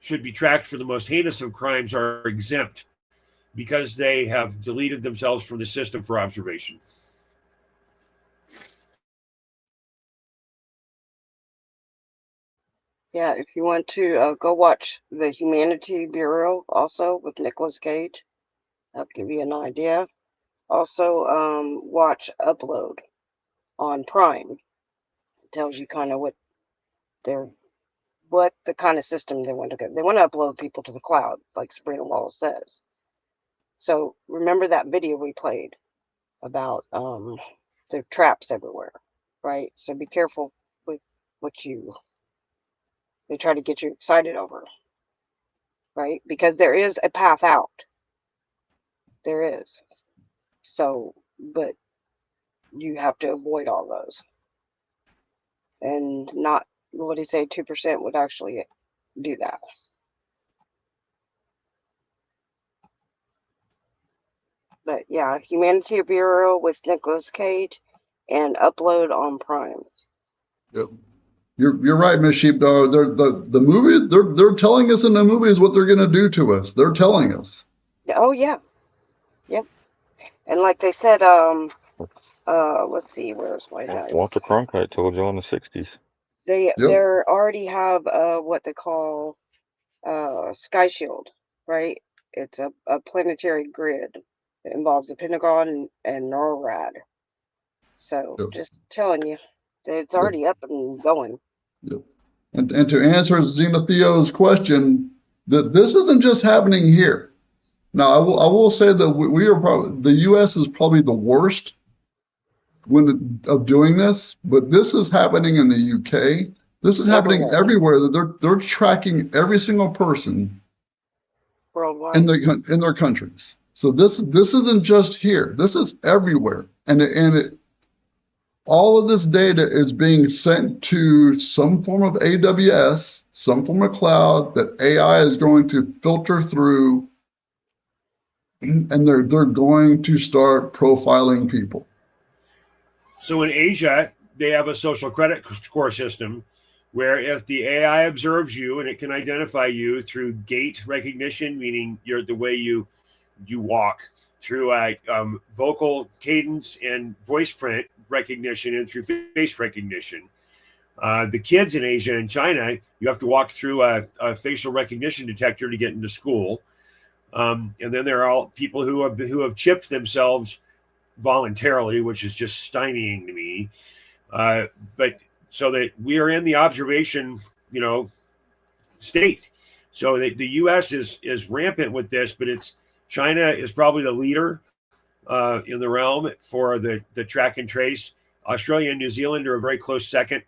should be tracked for the most heinous of crimes are exempt because they have deleted themselves from the system for observation. Yeah, if you want to go watch the Humanity Bureau also with Nicolas Cage, that'll give you an idea. Also, watch Upload on Prime. It tells you kind of what the kind of system they want to go. They want to upload people to the cloud, like Sabrina Wallace says. So remember that video we played about the traps everywhere, right? So be careful with what they try to get you excited over, right? Because there is a path out. There is. So, but you have to avoid all those. And not, what do you say, 2% would actually do that. But yeah, Humanity Bureau with Nicolas Cage and Upload on Prime. Yep. You're right, Miss Sheepdog. The movies they're telling us in the movies what they're gonna do to us. They're telling us. Oh yeah. Yep. And like they said, let's see, where's my notes? Walter Cronkite told you in the 60s. They Yep. already have what they call Sky Shield, right? It's a planetary grid. It involves the Pentagon and NORAD. So Yep. just telling you, it's Yep. already up and going. Yep. And to answer Xenotheo's question, that this isn't just happening here. Now, I will say that we are probably the U.S. is probably the worst of doing this, but this is happening in the U.K. This is happening everywhere. That they're tracking every single person Worldwide in their countries. So this isn't just here. This is everywhere, and all of this data is being sent to some form of AWS, some form of cloud that AI is going to filter through, and they're going to start profiling people. So in Asia, they have a social credit score system where if the AI observes you and it can identify you through gait recognition, meaning the way you walk, through vocal cadence and voice print recognition, and through face recognition. The kids in Asia and China, you have to walk through a facial recognition detector to get into school. And then there are all people who have chipped themselves voluntarily, which is just stymieing to me. But so that we are in the observation, state. So the U.S. is rampant with this, but China is probably the leader in the realm for the track and trace. Australia and New Zealand are a very close second.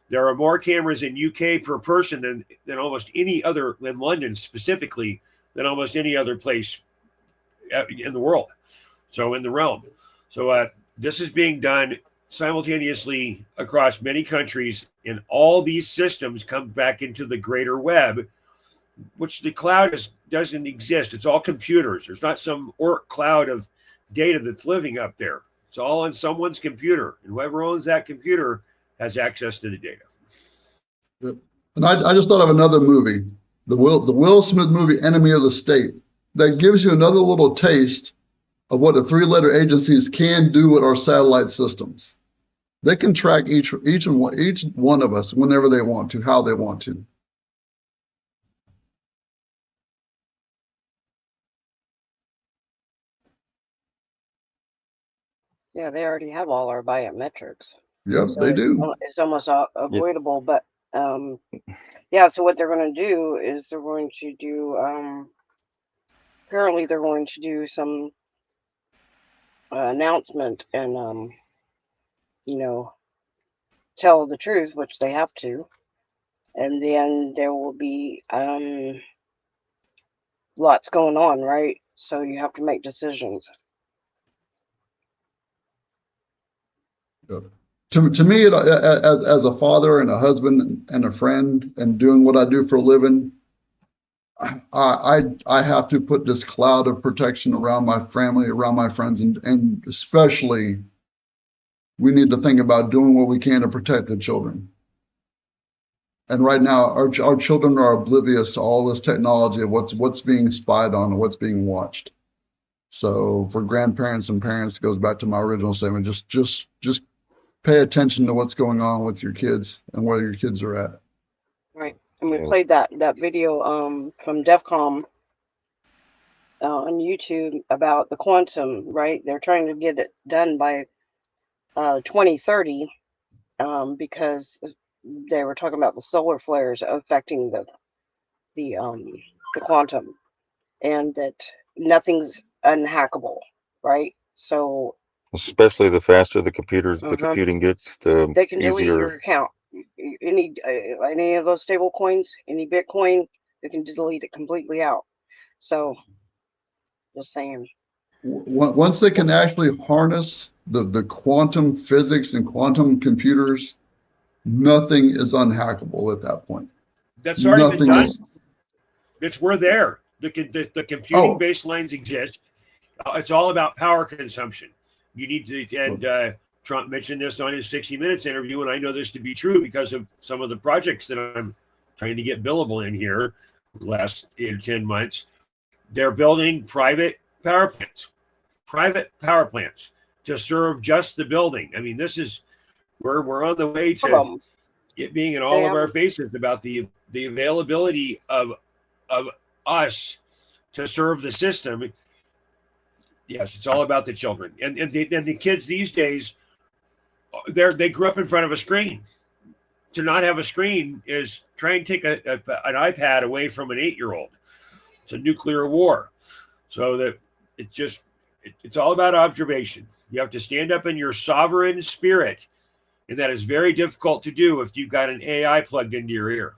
There are more cameras in UK per person than almost any other, in London specifically, than almost any other place in the world. So in the realm. So this is being done simultaneously across many countries, and all these systems come back into the greater web, which the cloud doesn't exist. It's all computers. There's not some cloud of data that's living up there. It's all on someone's computer, and whoever owns that computer has access to the data. And I just thought of another movie, the Will Smith movie, Enemy of the State, that gives you another little taste of what the three-letter agencies can do with our satellite systems. They can track each one of us whenever they want to, how they want to. Yeah, they already have all our biometrics. Yep, So they do. it's almost avoidable. But yeah, so what they're going to do is they're going to do, apparently they're going to do some announcement and, tell the truth, which they have to. And then there will be lots going on, right? So you have to make decisions. Yep. To me, as a father and a husband and a friend and doing what I do for a living, I have to put this cloud of protection around my family, around my friends, and especially we need to think about doing what we can to protect the children. And right now, our children are oblivious to all this technology of what's being spied on and what's being watched. So for grandparents and parents, it goes back to my original statement. Just pay attention to what's going on with your kids and where your kids are at. Right. And we played that video from DEFCON on YouTube about the quantum, right? They're trying to get it done by 2030 because they were talking about the solar flares affecting the quantum, and that nothing's unhackable, right? So Especially the faster the computing gets, the they can delete your easier. account. Any of those stable coins, any Bitcoin, they can delete it completely out. So just saying. Once they can actually harness the quantum physics and quantum computers, nothing is unhackable at that point. That's already been done. We're there. The computing baselines exist. It's all about power consumption. You need to, and Trump mentioned this on his 60 Minutes interview, and I know this to be true because of some of the projects that I'm trying to get billable in here the last 8 or 10 months. They're building private power plants to serve just the building. I mean, we're on the way to it being in all of our faces about the availability of us to serve the system. Yes, it's all about the children and the kids these days. They grew up in front of a screen. To not have a screen is trying to take an iPad away from an 8-year-old. It's a nuclear war. So that it's all about observation. You have to stand up in your sovereign spirit, and that is very difficult to do if you've got an AI plugged into your ear.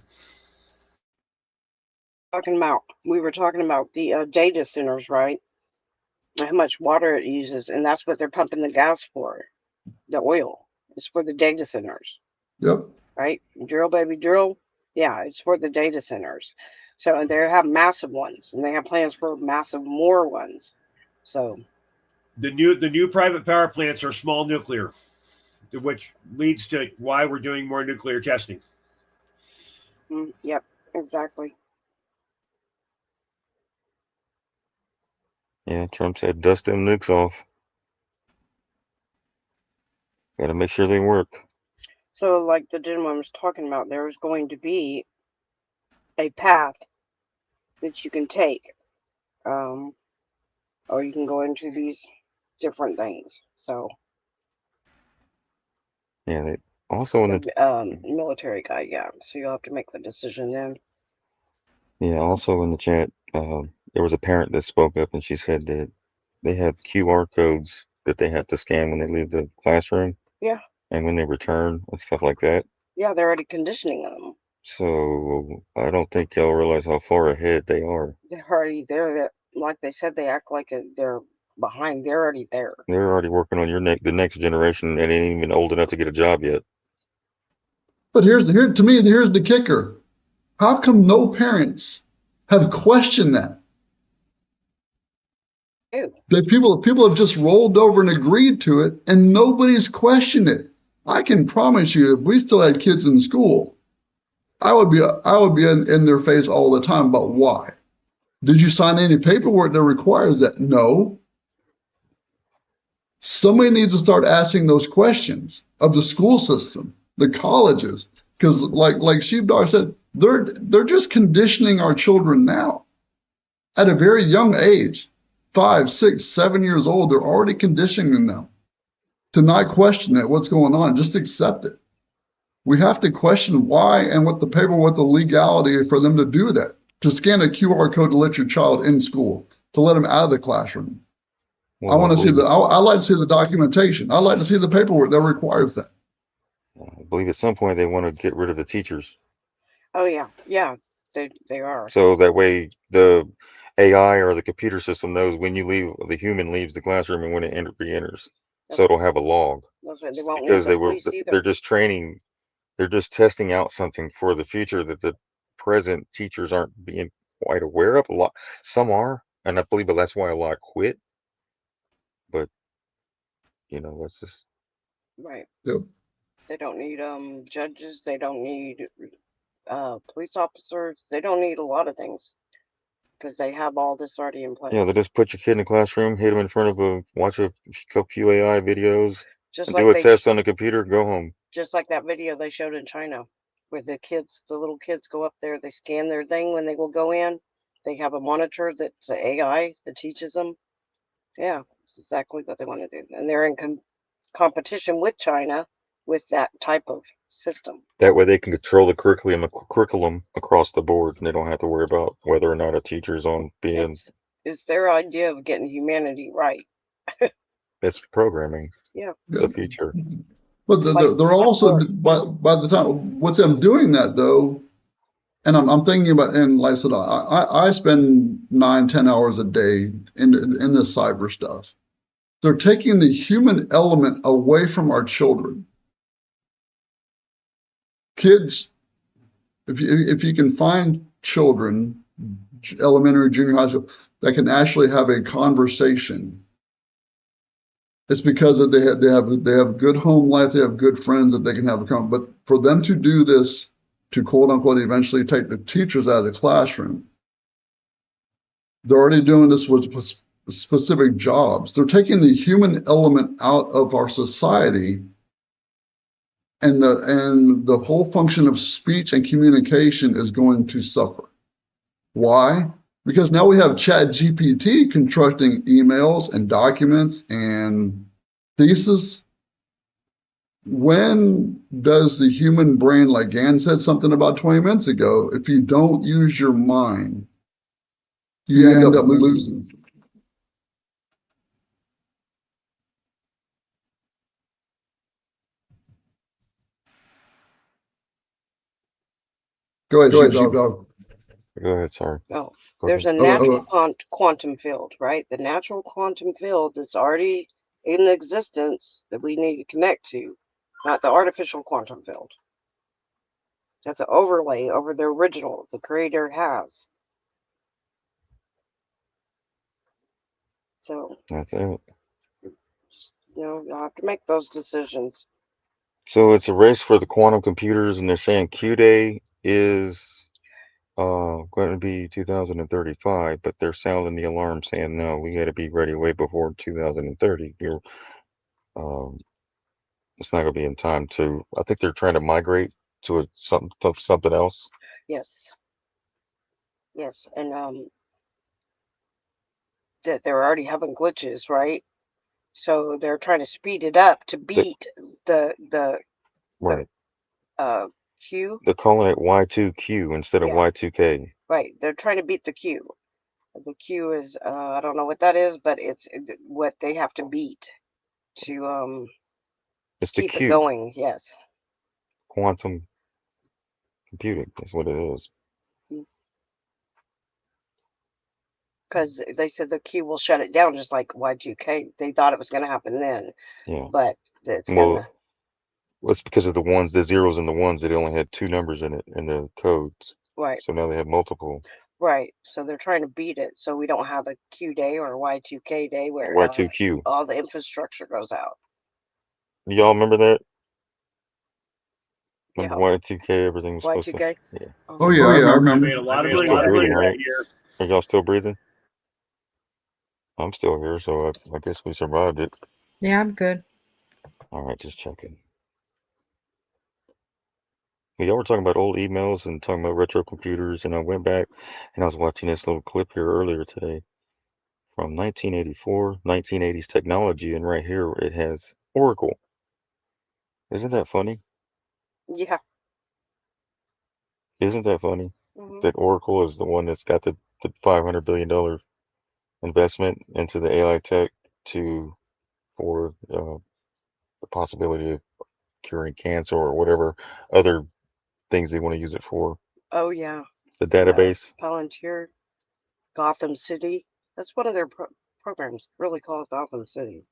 We were talking about the data centers, right? How much water it uses, and that's what they're pumping the gas for, the oil, It's for the data centers, Yep. right? Drill, baby, drill. Yeah, it's for the data centers. So and they have massive ones, and they have plans for massive more ones. So The new private power plants are small nuclear, which leads to why we're doing more nuclear testing. yep, exactly. Yeah, Trump said dust them nukes off. Got to make sure they work. So like the gentleman was talking about, there is going to be a path that you can take, or you can go into these different things. So Yeah, they also in the the military guy, yeah. So you'll have to make the decision then. also in the chat, there was a parent that spoke up and she said that they have QR codes that they have to scan when they leave the classroom Yeah, and when they return and stuff like that. yeah, they're already conditioning them. So I don't think y'all realize how far ahead they are. They're already there. That like they said, they act like they're behind. They're already there. They're already working on the next generation and ain't even old enough to get a job yet. But here's the kicker. How come no parents have questioned that? Ew. People have just rolled over and agreed to it, and nobody's questioned it. I can promise you, if we still had kids in school, I would be in their face all the time about why. Did you sign any paperwork that requires that? No. Somebody needs to start asking those questions of the school system, the colleges, because like Sheepdog said, they're just conditioning our children now at a very young age, 5, 6, 7 years old. They're already conditioning them to not question it, what's going on, just accept it. We have to question why and what the paperwork, the legality for them to do that, to scan a QR code to let your child in school, to let them out of the classroom. Well, I like to see the documentation. I like to see the paperwork that requires that. I believe at some point they want to get rid of the teachers. Oh yeah, yeah. They are. So that way the AI or the computer system knows when you leave, the human leaves the classroom and when it re-enters. So it'll have a log. That's why they won't need Because the police either. they're just testing out something for the future that the present teachers aren't being quite aware of. Some are, and I believe that's why a lot quit. But that's just Right. Yep. They don't need judges. They don't need police officers. They don't need a lot of things because they have all this already in place. they just put your kid in the classroom, hit them in front of watch a few AI videos, Just and like do a test on the computer, go home. just like that video they showed in China, where the little kids go up there, they scan their thing when they will go in. They have a monitor that's an AI that teaches them. Yeah, it's exactly what they want to do, and they're in competition with China with that type of system. That way they can control the curriculum across the board, and they don't have to worry about whether or not a teacher's on being. It's their idea of getting humanity right. It's programming. Yeah. The future. But they're also by the time with them doing that though, and I'm thinking about, and like I said, I spend 9, 10 hours a day in this cyber stuff. They're taking the human element away from our children. Kids, if you can find children, elementary, junior high school, that can actually have a conversation, it's because they have good home life, they have good friends that they can have a conversation. But for them to do this, to quote unquote eventually take the teachers out of the classroom, they're already doing this with specific jobs. They're taking the human element out of our society, and the whole function of speech and communication is going to suffer. Why? Because now we have Chat GPT constructing emails and documents and thesis. When does the human brain, like Gann said something about 20 minutes ago, if you don't use your mind, you end up losing. Go ahead, Sheepdog. Go ahead, sorry. Oh, Go there's ahead. a natural quantum field, right? The natural quantum field is already in existence that we need to connect to. not the artificial quantum field. That's an overlay over the original the creator has. So, That's it. you'll have to make those decisions. So it's a race for the quantum computers, and they're saying Q Day is going to be 2035, but they're sounding the alarm saying no, we got to be ready way before 2030. Um, it's not going to be in time to. I think they're trying to migrate to something else. Yes. Yes. And that they're already having glitches, right? So they're trying to speed it up to beat the Right. Q. They're calling it Y2Q instead of Yeah. Y2K. Right. They're trying to beat the Q. The Q is I don't know what that is, but it's what they have to beat to It's the keep it Q. going. Yes. Quantum computing is what it is. Because they said the Q will shut it down, just like Y2K. They thought it was going to happen then, Yeah. but it's Well, gonna. it's because of the zeros and the ones. They only had 2 numbers in it in the codes. Right. So now they have multiple. Right. So they're trying to beat it, so we don't have a Q day or a Y2K day where Y2Q. all the infrastructure goes out. Y'all remember that? Remember Yeah. Y2K? Everything was supposed to. Y2K. Yeah. Oh yeah, I I remember. made a lot of You're money still that breathing, right? year. Are y'all still breathing? I'm still here, so I guess we survived it. Yeah, I'm good. All right, just checking. Well, y'all were talking about old emails and talking about retro computers, and I went back and I was watching this little clip here earlier today from 1984, 1980s technology, and right here it has Oracle. Isn't that funny? Yeah. Isn't that funny? Hmm. That Oracle is the one that's got the $500 billion investment into the AI tech for the possibility of curing cancer or whatever other things they want to use it for. Oh yeah. The database. Palantir, Gotham City. That's one of their programs. Really called Gotham City.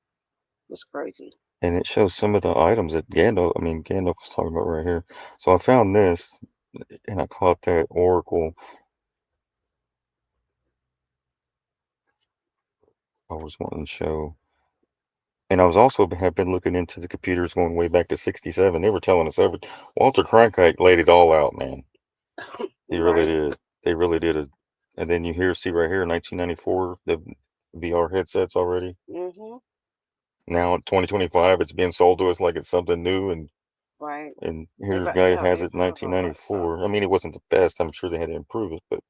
It's crazy. And it shows some of the items that Gandalf was talking about right here. So I found this, and I caught that Oracle. I was wanting to show. And I was also have been looking into the computers going way back to '67. They were telling us Walter Cronkite laid it all out, man. He really did. They really did it. And then see right here, 1994, the VR headsets already. Mm-hmm. Now in 2025, it's being sold to us like it's something new, and Right. here's a guy who has it in 1994. I mean, it wasn't the best. I'm sure they had to improve it, but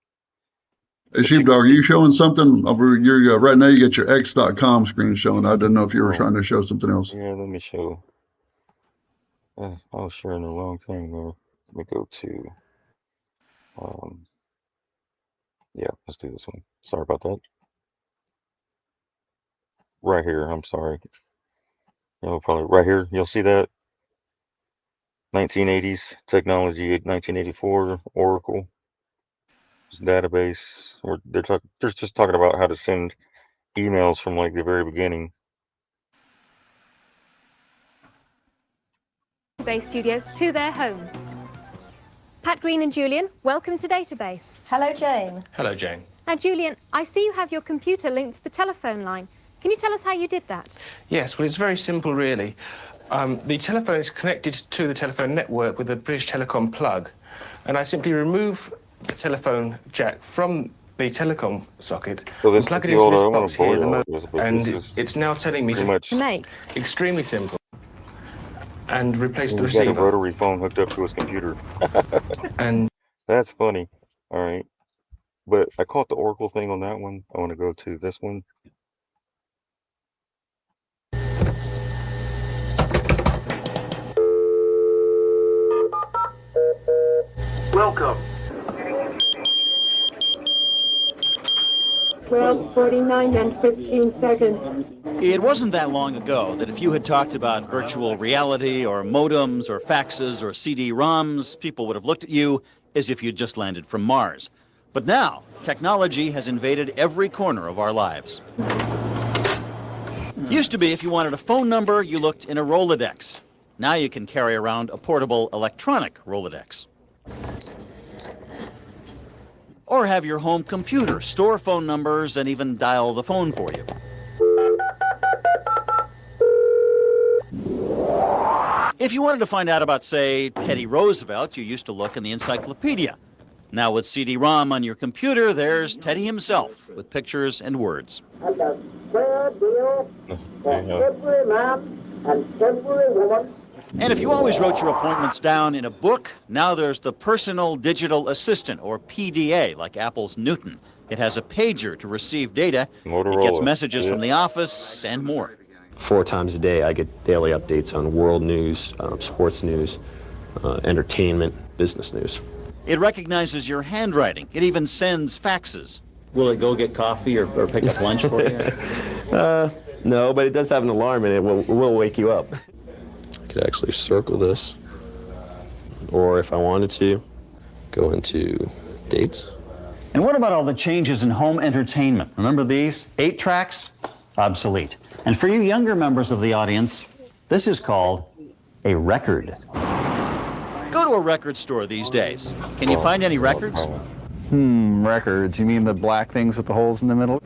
Hey, Sheepdog, are you showing something over your right now? You got your X.com screen showing. I didn't know if you were trying to show something else. Yeah, let me show. I was sharing a long time ago. Let me go to. Yeah, let's do this one. Sorry about that. Right here. I'm sorry. Probably right here. You'll see that 1980s technology, 1984 Oracle database. Or they're just talking about how to send emails from like the very beginning. Base Studio to their home. Pat Green and Julian, welcome to Database. Hello, Jane. Hello, Jane. Now, Julian, I see you have your computer linked to the telephone line. Can you tell us how you did that? Yes, well, it's very simple, really. The telephone is connected to the telephone network with a British Telecom plug, and I simply remove the telephone jack from the telecom socket and plug it into this box here, and it's now telling me to make. Extremely simple. And replace the He's receiver. got a rotary phone hooked up to his computer. And that's funny. All right. But I caught the Oracle thing on that one. I want to go to this one. Welcome. 12:49 and 15 seconds. It wasn't that long ago that if you had talked about virtual reality or modems or faxes or CD-ROMs, people would have looked at you as if you'd just landed from Mars. But now, technology has invaded every corner of our lives. Used to be if you wanted a phone number, you looked in a Rolodex. Now you can carry around a portable electronic Rolodex. Or have your home computer store phone numbers and even dial the phone for you. If you wanted to find out about, say, Teddy Roosevelt, you used to look in the encyclopedia. Now with CD-ROM on your computer, there's Teddy himself with pictures and words. And a square deal for every man and every woman. And if you always wrote your appointments down in a book, now there's the Personal Digital Assistant, or PDA, like Apple's Newton. It has a pager to receive data. Motorola. It gets messages from the office and more. 4 times a day, I get daily updates on world news, sports news, entertainment, business news. It recognizes your handwriting. It even sends faxes. Will it go get coffee or pick up lunch for you? No, but it does have an alarm and it will wake you up. I could actually circle this, or if I wanted to, go into dates. And what about all the changes in home entertainment? Remember these? 8 tracks? Obsolete. And for you younger members of the audience, this is called a record. Go to a record store these days. Can you find any records? Records. You mean the black things with the holes in the middle?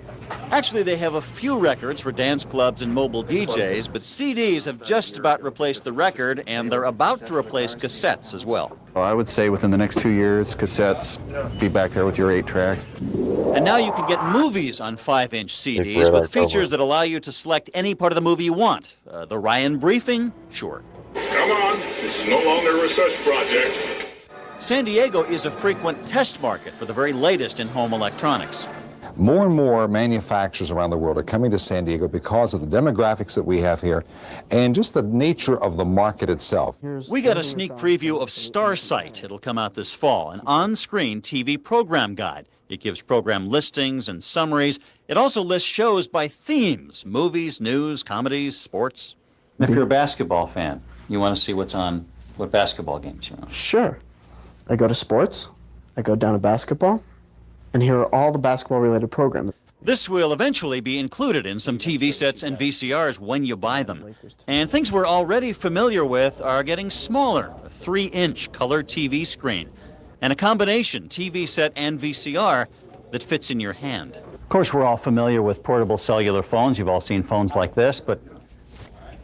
Actually, they have a few records for dance clubs and mobile DJs, but CDs have just about replaced the record, and they're about to replace cassettes as well. I would say within the next 2 years, cassettes, be back there with your 8 tracks. And now you can get movies on 5-inch CDs with features that allow you to select any part of the movie you want. The Ryan briefing? Sure. Come on, this is no longer a research project. San Diego is a frequent test market for the very latest in home electronics. More and more manufacturers around the world are coming to San Diego because of the demographics that we have here and just the nature of the market itself. We got a sneak preview of Starsight. It'll come out this fall, an on-screen TV program guide. It gives program listings and summaries. It also lists shows by themes, movies, news, comedies, sports. If you're a basketball fan, you want to see what's on, what basketball games you're on. Sure. I go to sports, I go down to basketball, and here are all the basketball-related programs. This will eventually be included in some TV sets and VCRs when you buy them. And things we're already familiar with are getting smaller, a 3-inch color TV screen, and a combination TV set and VCR that fits in your hand. Of course, we're all familiar with portable cellular phones. You've all seen phones like this, but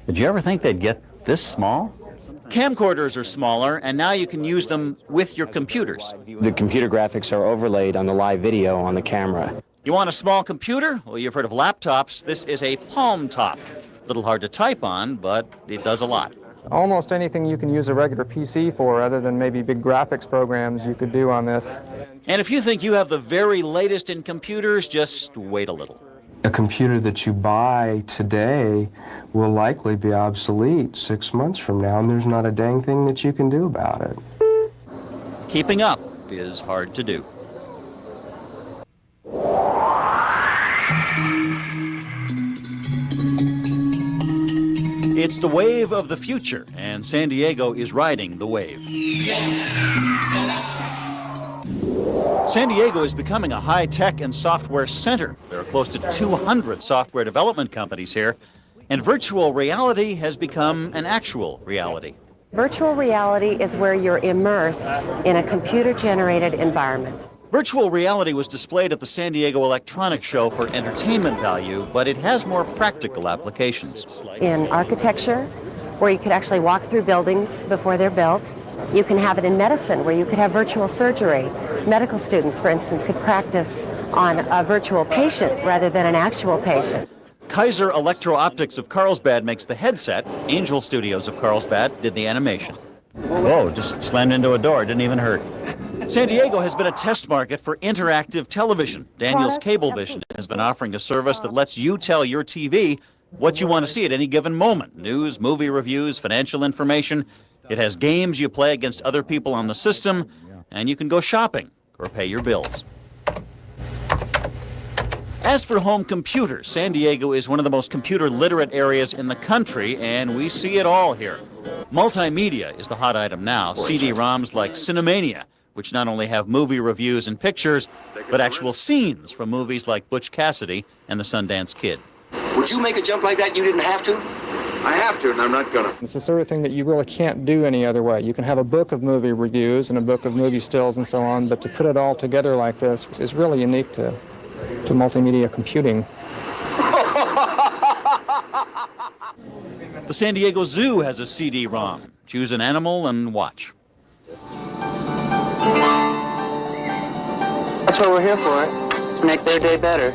did you ever think they'd get this small? Camcorders are smaller, and now you can use them with your computers. The computer graphics are overlaid on the live video on the camera. You want a small computer? Well, you've heard of laptops. This is a Palm Top. A little hard to type on, but it does a lot. Almost anything you can use a regular PC for, other than maybe big graphics programs, you could do on this. And if you think you have the very latest in computers, just wait a little. A computer that you buy today will likely be obsolete 6 months from now, and there's not a dang thing that you can do about it. Keeping up is hard to do. It's the wave of the future, and San Diego is riding the wave. San Diego is becoming a high-tech and software center. There are close to 200 software development companies here, and virtual reality has become an actual reality. Virtual reality is where you're immersed in a computer-generated environment. Virtual reality was displayed at the San Diego Electronics Show for entertainment value, but it has more practical applications. In architecture, where you could actually walk through buildings before they're built. You can have it in medicine, where you could have virtual surgery. Medical students, for instance, could practice on a virtual patient rather than an actual patient. Kaiser Electro-Optics of Carlsbad makes the headset. Angel Studios of Carlsbad did the animation. Whoa, just slammed into a door, didn't even hurt. San Diego has been a test market for interactive television. Daniels Cablevision has been offering a service that lets you tell your TV what you want to see at any given moment. News, movie reviews, financial information. It has games you play against other people on the system, and you can go shopping or pay your bills. As for home computers, San Diego is one of the most computer-literate areas in the country, and we see it all here. Multimedia is the hot item now. CD-ROMs like Cinemania, which not only have movie reviews and pictures, but actual scenes from movies like Butch Cassidy and the Sundance Kid. Would you make a jump like that you didn't have to? I have to, and I'm not gonna. It's the sort of thing that you really can't do any other way. You can have a book of movie reviews and a book of movie stills and so on, but to put it all together like this is really unique to multimedia computing. The San Diego Zoo has a CD-ROM. Choose an animal and watch. That's what we're here for, to make their day better.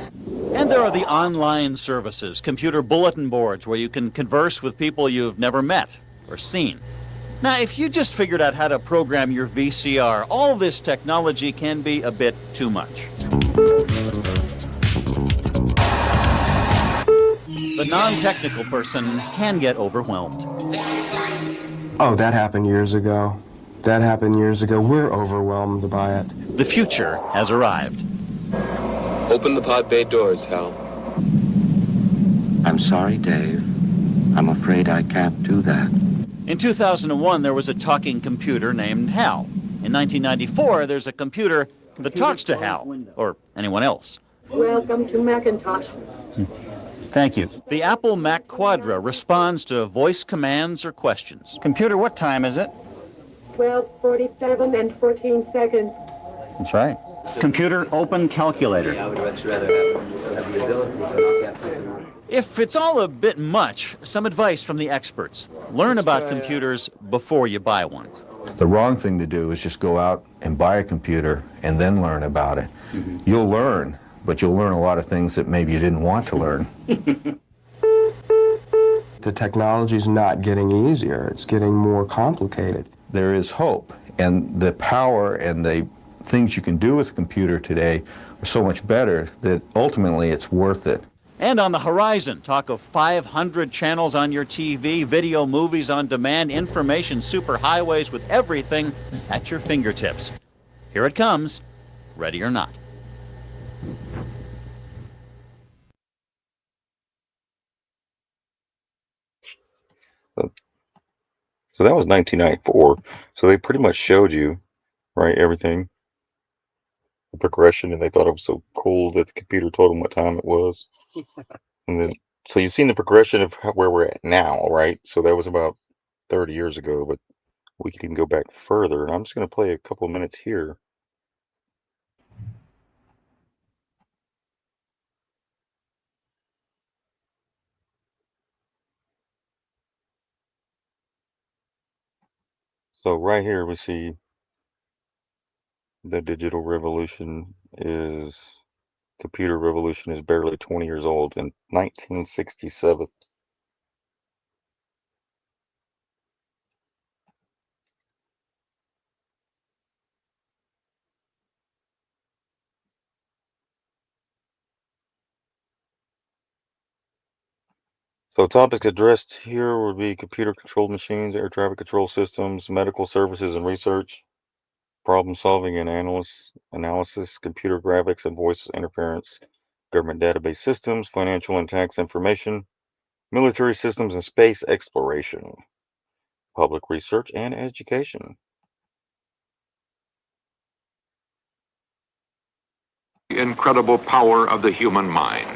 And there are the online services, computer bulletin boards, where you can converse with people you've never met or seen. Now, if you just figured out how to program your VCR, all this technology can be a bit too much. The non-technical person can get overwhelmed. Oh, that happened years ago. That happened years ago. We're overwhelmed by it. The future has arrived. Open the pod bay doors, Hal. I'm sorry, Dave. I'm afraid I can't do that. In 2001, there was a talking computer named Hal. In 1994, there's a computer that talks to Hal, or anyone else. Welcome to Macintosh. Thank you. The Apple Mac Quadra responds to voice commands or questions. Computer, what time is it? 12:47 and 14 seconds. That's right. Computer, open calculator. I would much rather have the ability to knock out something. If it's all a bit much, some advice from the experts. Learn about computers before you buy one. The wrong thing to do is just go out and buy a computer and then learn about it. You'll learn, but you'll learn a lot of things that maybe you didn't want to learn. The technology's not getting easier. It's getting more complicated. There is hope, and the power and the things you can do with a computer today are so much better that ultimately it's worth it. And on the horizon, talk of 500 channels on your TV, video movies on demand, information superhighways with everything at your fingertips. Here it comes, ready or not. So that was 1994. So they pretty much showed you, right, everything, the progression, and they thought it was so cool that the computer told them what time it was. And then, so you've seen the progression of where we're at now, right? So that was about 30 years ago, but we could even go back further. And I'm just going to play a couple of minutes here. So right here we see the digital revolution is, computer revolution is barely 20 years old in 1967. So topics addressed here would be computer-controlled machines, air traffic control systems, medical services and research, problem solving and analysis, computer graphics and voice interference, government database systems, financial and tax information, military systems and space exploration, public research and education. The incredible power of the human mind.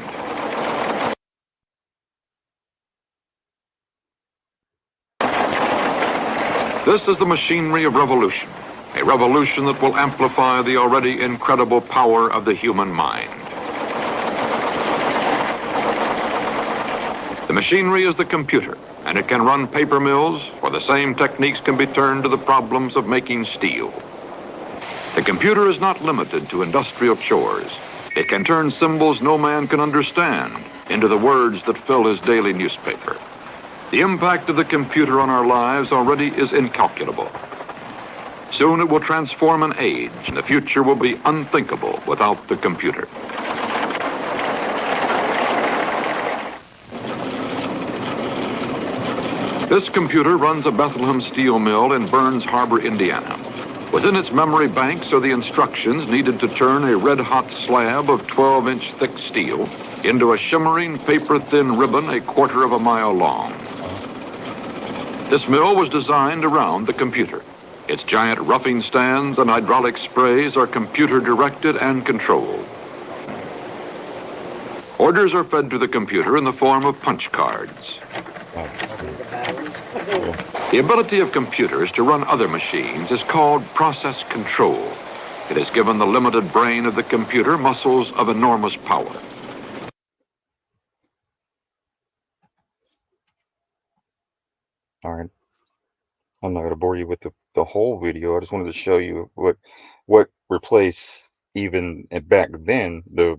This is the machinery of revolution, a revolution that will amplify the already incredible power of the human mind. The machinery is the computer, and it can run paper mills, where the same techniques can be turned to the problems of making steel. The computer is not limited to industrial chores. It can turn symbols no man can understand into the words that fill his daily newspaper. The impact of the computer on our lives already is incalculable. Soon it will transform an age, and the future will be unthinkable without the computer. This computer runs a Bethlehem steel mill in Burns Harbor, Indiana. Within its memory banks are the instructions needed to turn a red-hot slab of 12-inch thick steel into a shimmering, paper-thin ribbon 1/4 mile long. This mill was designed around the computer. Its giant roughing stands and hydraulic sprays are computer-directed and controlled. Orders are fed to the computer in the form of punch cards. The ability of computers to run other machines is called process control. It has given the limited brain of the computer muscles of enormous power. All right. I'm not going to bore you with the whole video. I just wanted to show you what replaced even back then the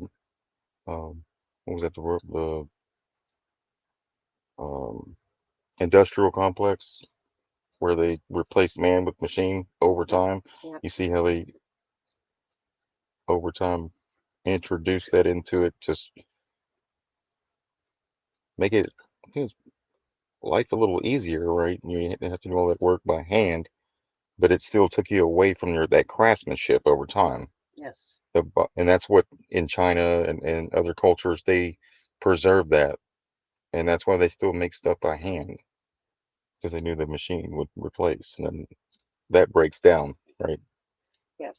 what was that the word industrial complex where they replaced man with machine over time. You see how they over time introduce that into it to make it life a little easier, right? You didn't have to do all that work by hand, but it still took you away from that craftsmanship over time. Yes. And that's what in China and other cultures they preserve that, and that's why they still make stuff by hand because they knew the machine would replace, and then that breaks down, right? Yes.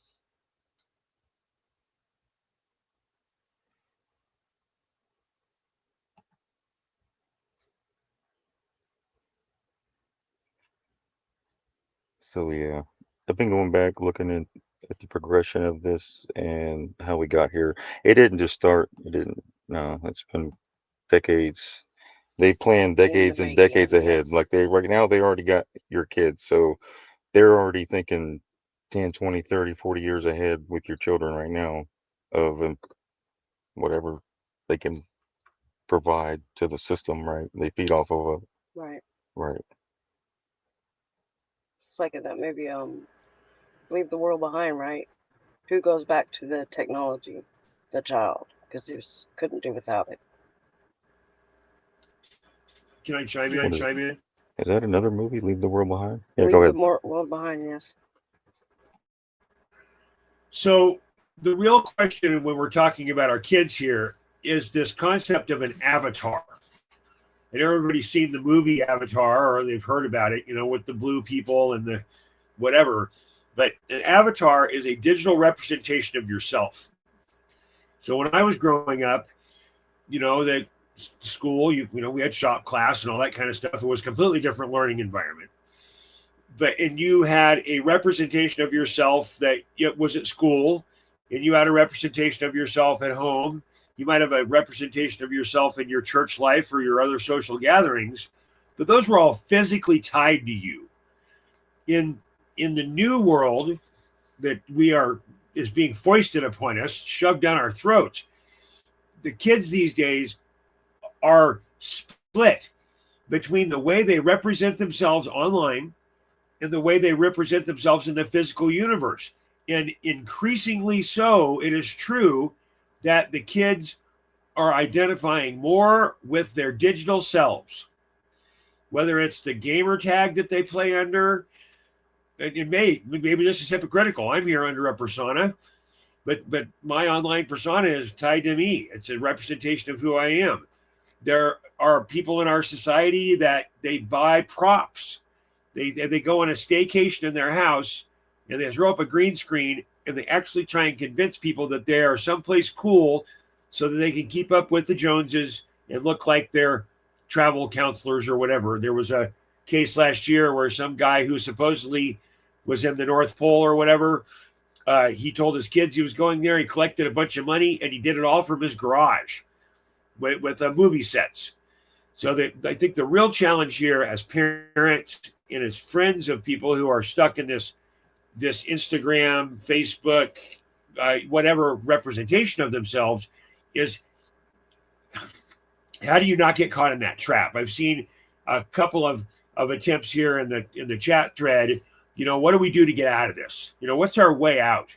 So yeah, I've been going back looking at the progression of this and how we got here. It didn't just start. It didn't. No, it's been decades. They plan decades and decades ahead. Like right now they already got your kids, so they're already thinking 10, 20, 30, 40 years ahead with your children right now of whatever they can provide to the system, right? They feed off of a Right. right. It's like in that movie, Leave the World Behind, right? Who goes back to the technology? The child, because he couldn't do without it. Can I chime What in? is that another movie? Leave the World Behind? Yeah, Leave go the ahead. World Behind, yes. So the real question when we're talking about our kids here is this concept of an avatar. And everybody's seen the movie Avatar or they've heard about it, with the blue people and the whatever. But an avatar is a digital representation of yourself. So when I was growing up, the school, we had shop class and all that kind of stuff. It was a completely different learning environment. And you had a representation of yourself that was at school, and you had a representation of yourself at home. You might have a representation of yourself in your church life or your other social gatherings, but those were all physically tied to you. In the new world that is being foisted upon us, shoved down our throats, the kids these days are split between the way they represent themselves online and the way they represent themselves in the physical universe. And increasingly so, it is true that the kids are identifying more with their digital selves, whether it's the gamer tag that they play under. And maybe this is hypocritical. I'm here under a persona, but my online persona is tied to me. It's a representation of who I am. There are people in our society that they buy props. They go on a staycation in their house and they throw up a green screen and they actually try and convince people that they are someplace cool so that they can keep up with the Joneses and look like they're travel counselors or whatever. There was a case last year where some guy who supposedly was in the North Pole or whatever, he told his kids he was going there. He collected a bunch of money and he did it all from his garage with movie sets. So I think the real challenge here as parents and as friends of people who are stuck in this Instagram, Facebook, whatever representation of themselves is how do you not get caught in that trap? I've seen a couple of attempts here in the chat thread. What do we do to get out of this? What's our way out?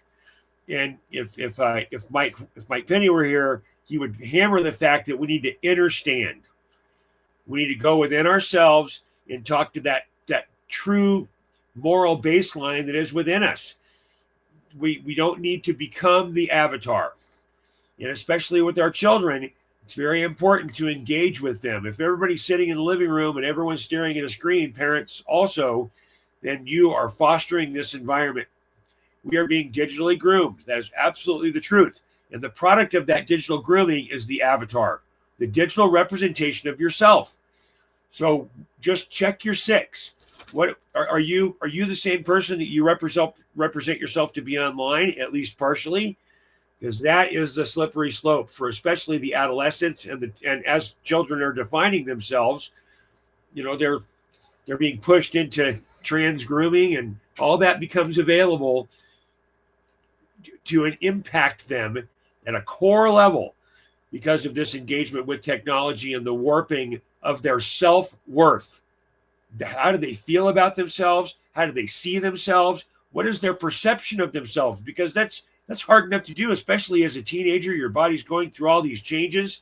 And if Mike Penny were here, he would hammer the fact that we need to understand. We need to go within ourselves and talk to that true moral baseline that is within us. We don't need to become the avatar. And especially with our children, it's very important to engage with them. If everybody's sitting in the living room and everyone's staring at a screen, parents also, then you are fostering this environment. We are being digitally groomed. That is absolutely the truth. And the product of that digital grooming is the avatar, the digital representation of yourself. So just check your six. What are you? Are you the same person that you represent yourself to be online, at least partially? Because that is the slippery slope for especially the adolescents and as children are defining themselves, they're being pushed into trans grooming, and all that becomes available to impact them at a core level because of this engagement with technology and the warping of their self-worth. How do they feel about themselves? How do they see themselves? What is their perception of themselves? Because that's hard enough to do, especially as a teenager. Your body's going through all these changes.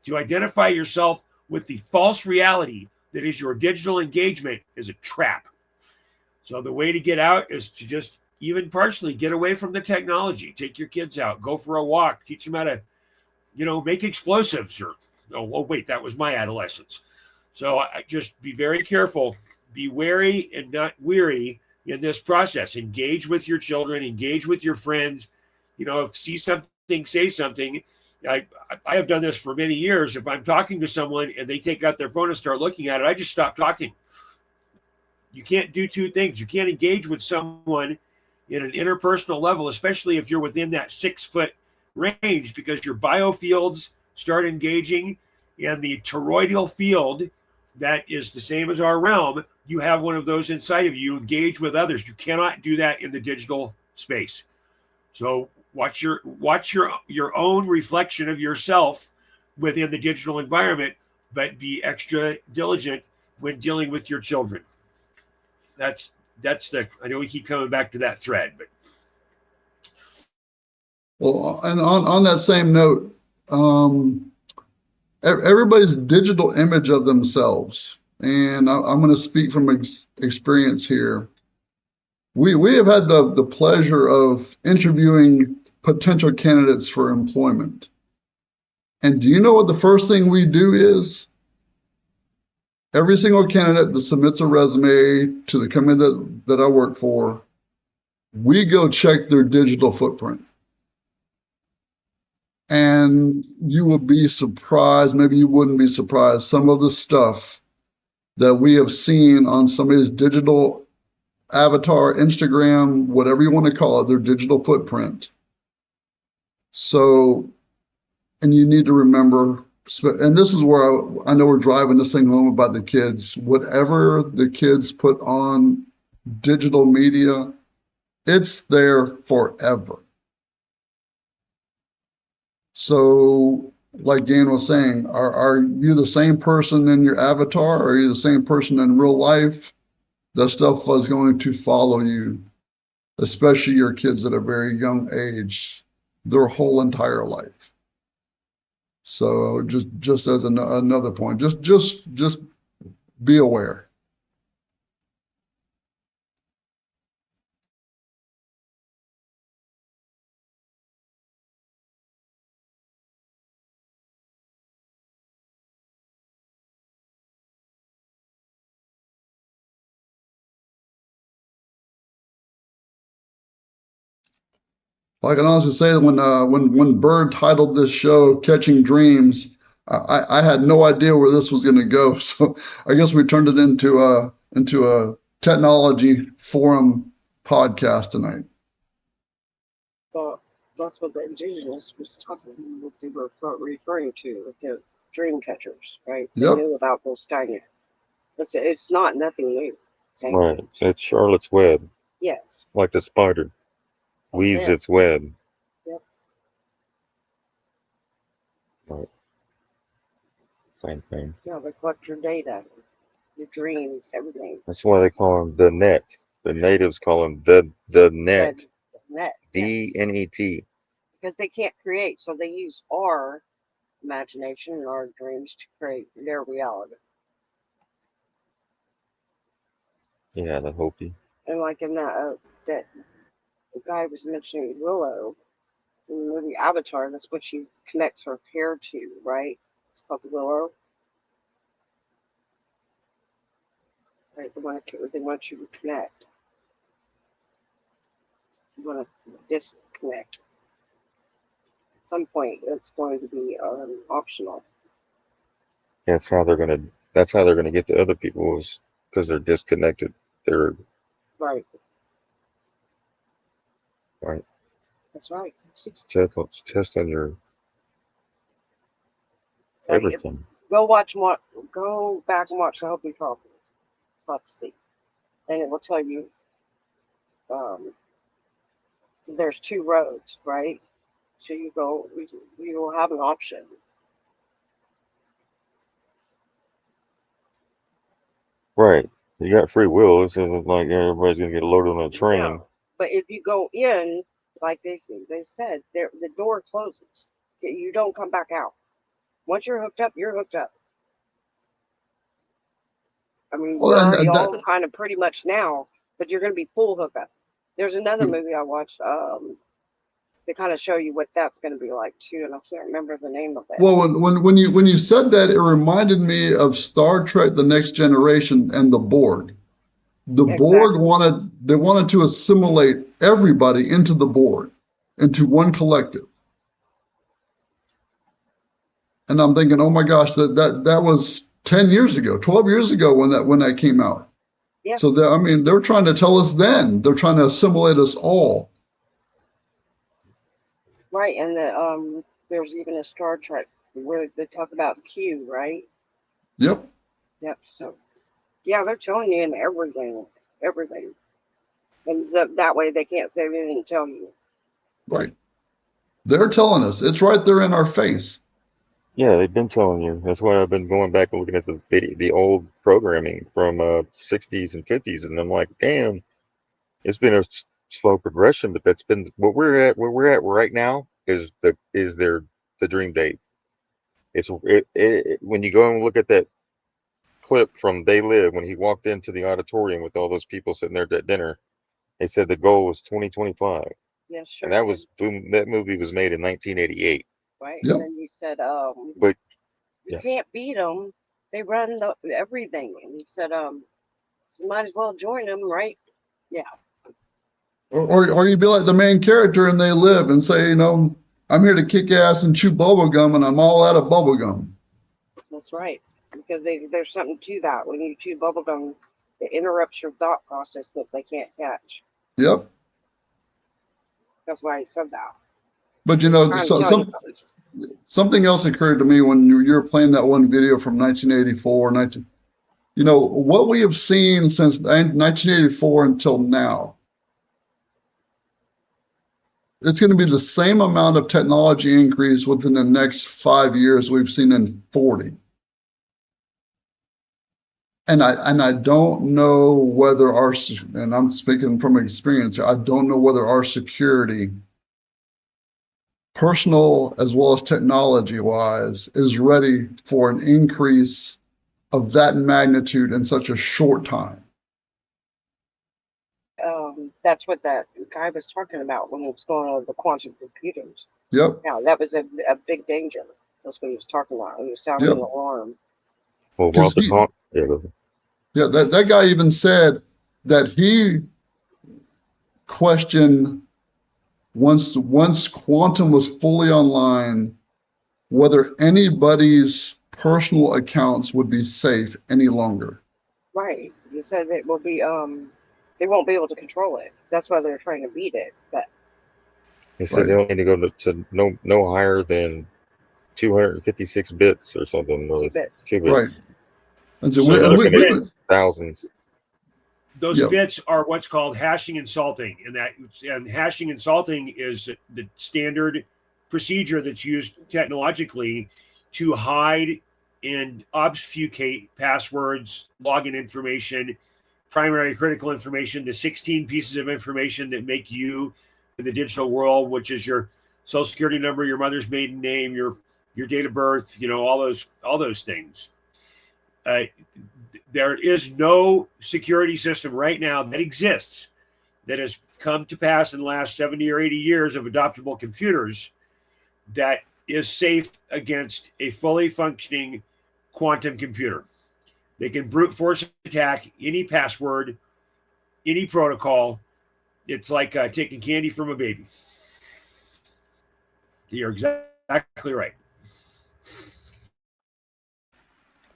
To identify yourself with the false reality that is your digital engagement is a trap. So the way to get out is to just even partially get away from the technology. Take your kids out, go for a walk, teach them how to, make explosives oh wait, that was my adolescence. So I just be very careful, be wary and not weary in this process. Engage with your children, engage with your friends. If see something, say something. I have done this for many years. If I'm talking to someone and they take out their phone and start looking at it, I just stop talking. You can't do two things. You can't engage with someone in an interpersonal level, especially if you're within that 6 foot range, because your biofields start engaging, and the toroidal field that is the same as our realm, you have one of those inside of you. Engage with others. You cannot do that in the digital space. So watch your own reflection of yourself within the digital environment, but be extra diligent when dealing with your children. That's I know we keep coming back to that thread, but well, and on that same note, everybody's digital image of themselves, and I'm going to speak from experience here. We have had the pleasure of interviewing potential candidates for employment. And do you know what the first thing we do is? Every single candidate that submits a resume to the company that I work for, we go check their digital footprint. And you will be surprised, maybe you wouldn't be surprised, some of the stuff that we have seen on somebody's digital avatar, Instagram, whatever you want to call it, their digital footprint. So, and you need to remember, and this is where I know we're driving this thing home about the kids. Whatever the kids put on digital media, it's there forever. So, like Gan was saying, are you the same person in your avatar? Or are you the same person in real life? That stuff is going to follow you, especially your kids at a very young age, their whole entire life. So just as another point, just be aware. I can honestly say that when Bird titled this show "Catching Dreams," I had no idea where this was going to go. So I guess we turned it into a technology forum podcast tonight. Well, that's what the indigenous was talking, what they were referring to with the dream catchers, right? They Yep. knew about this Skynet. It's not nothing new. Same Right. thing. It's Charlotte's Web, Yes. like the spider weaves it. its web. Yep. Right. Same thing. Yeah, they collect your data, your dreams, everything. That's why they call them the net. The natives call them the net. Net. DNET. Because they can't create, so they use our imagination and our dreams to create their reality. Yeah, the Hopi. And like in that the guy was mentioning Willow in the movie Avatar, that's what she connects her hair to, right? It's called the Willow. Right, the one they want you to connect. You want to disconnect. At some point, it's going to be optional. That's how they're gonna That's how they're going to get to other people, is because they're disconnected. They're Right. right. That's right. Let's test on your Like, everything. go back and watch the Hopi prophecy, and it will tell you there's two roads, right? So you will have an option. Right. You got free will. This isn't like everybody's going to get loaded on a train. No. But if you go in, like they said, the door closes. You don't come back out. Once you're hooked up, you're hooked up. I mean, Well, we're and, already and all that, kind of pretty much now, but you're going to be full hookup. There's another movie I watched. They kind of show you what that's going to be like too, and I can't remember the name of it. well, when you said that, it reminded me of Star Trek: The Next Generation and the Borg. The Borg wanted to assimilate everybody into the Borg, into one collective. And I'm thinking, oh my gosh, that was 10 years ago, 12 years ago when that came out. Yeah. So I mean, they were trying to tell us then. They're trying to assimilate us all. Right, and there's even a Star Trek where they talk about Q, right? Yep. Yep. So, yeah, they're telling you in everything, and that way they can't say they didn't tell you. Right. They're telling us. It's right there in our face. Yeah, they've been telling you. That's why I've been going back and looking at the old programming from 60s and 50s, and I'm like, damn, it's been a slow progression, but that's been what we're at. Where we're at right now is the dream date. When you go and look at that clip from They Live when he walked into the auditorium with all those people sitting there at dinner, they said the goal was 2025. Yes, sure. And that movie was made in 1988. Right, Yep. and then you said, But you can't beat them. They run everything, and he said, you might as well join them, right? Yeah. Or you'd be like the main character and They Live and say, I'm here to kick ass and chew bubble gum, and I'm all out of bubble gum. That's right, because there's something to that. When you chew bubble gum, it interrupts your thought process that they can't catch. Yep. That's why he said that. But something else occurred to me when you were playing that one video from 1984. What we have seen since 1984 until now. It's going to be the same amount of technology increase within the next 5 years we've seen in 40. And I don't know whether and I'm speaking from experience, I don't know whether our security, personal as well as technology wise, is ready for an increase of that magnitude in such a short time. That's what that guy was talking about when he was going over the quantum computers. Yep. Yeah, that was a big danger. That's what he was talking about. He was sounding an alarm. Well, yeah, that guy even said that he questioned once quantum was fully online, whether anybody's personal accounts would be safe any longer. Right. He said it will be they won't be able to control it. That's why they're trying to beat it. But they said they don't need to go to no higher than 256 bits or something. Or 2 bits. Right. And so they're looking at thousands. Those bits are what's called hashing and salting, and hashing and salting is the standard procedure that's used technologically to hide and obfuscate passwords, login information, primary critical information, the 16 pieces of information that make you in the digital world, which is your social security number, your mother's maiden name, your date of birth, all those things. There is no security system right now that exists that has come to pass in the last 70 or 80 years of adoptable computers that is safe against a fully functioning quantum computer. They can brute force attack any password, any protocol. It's like taking candy from a baby. You're exactly right.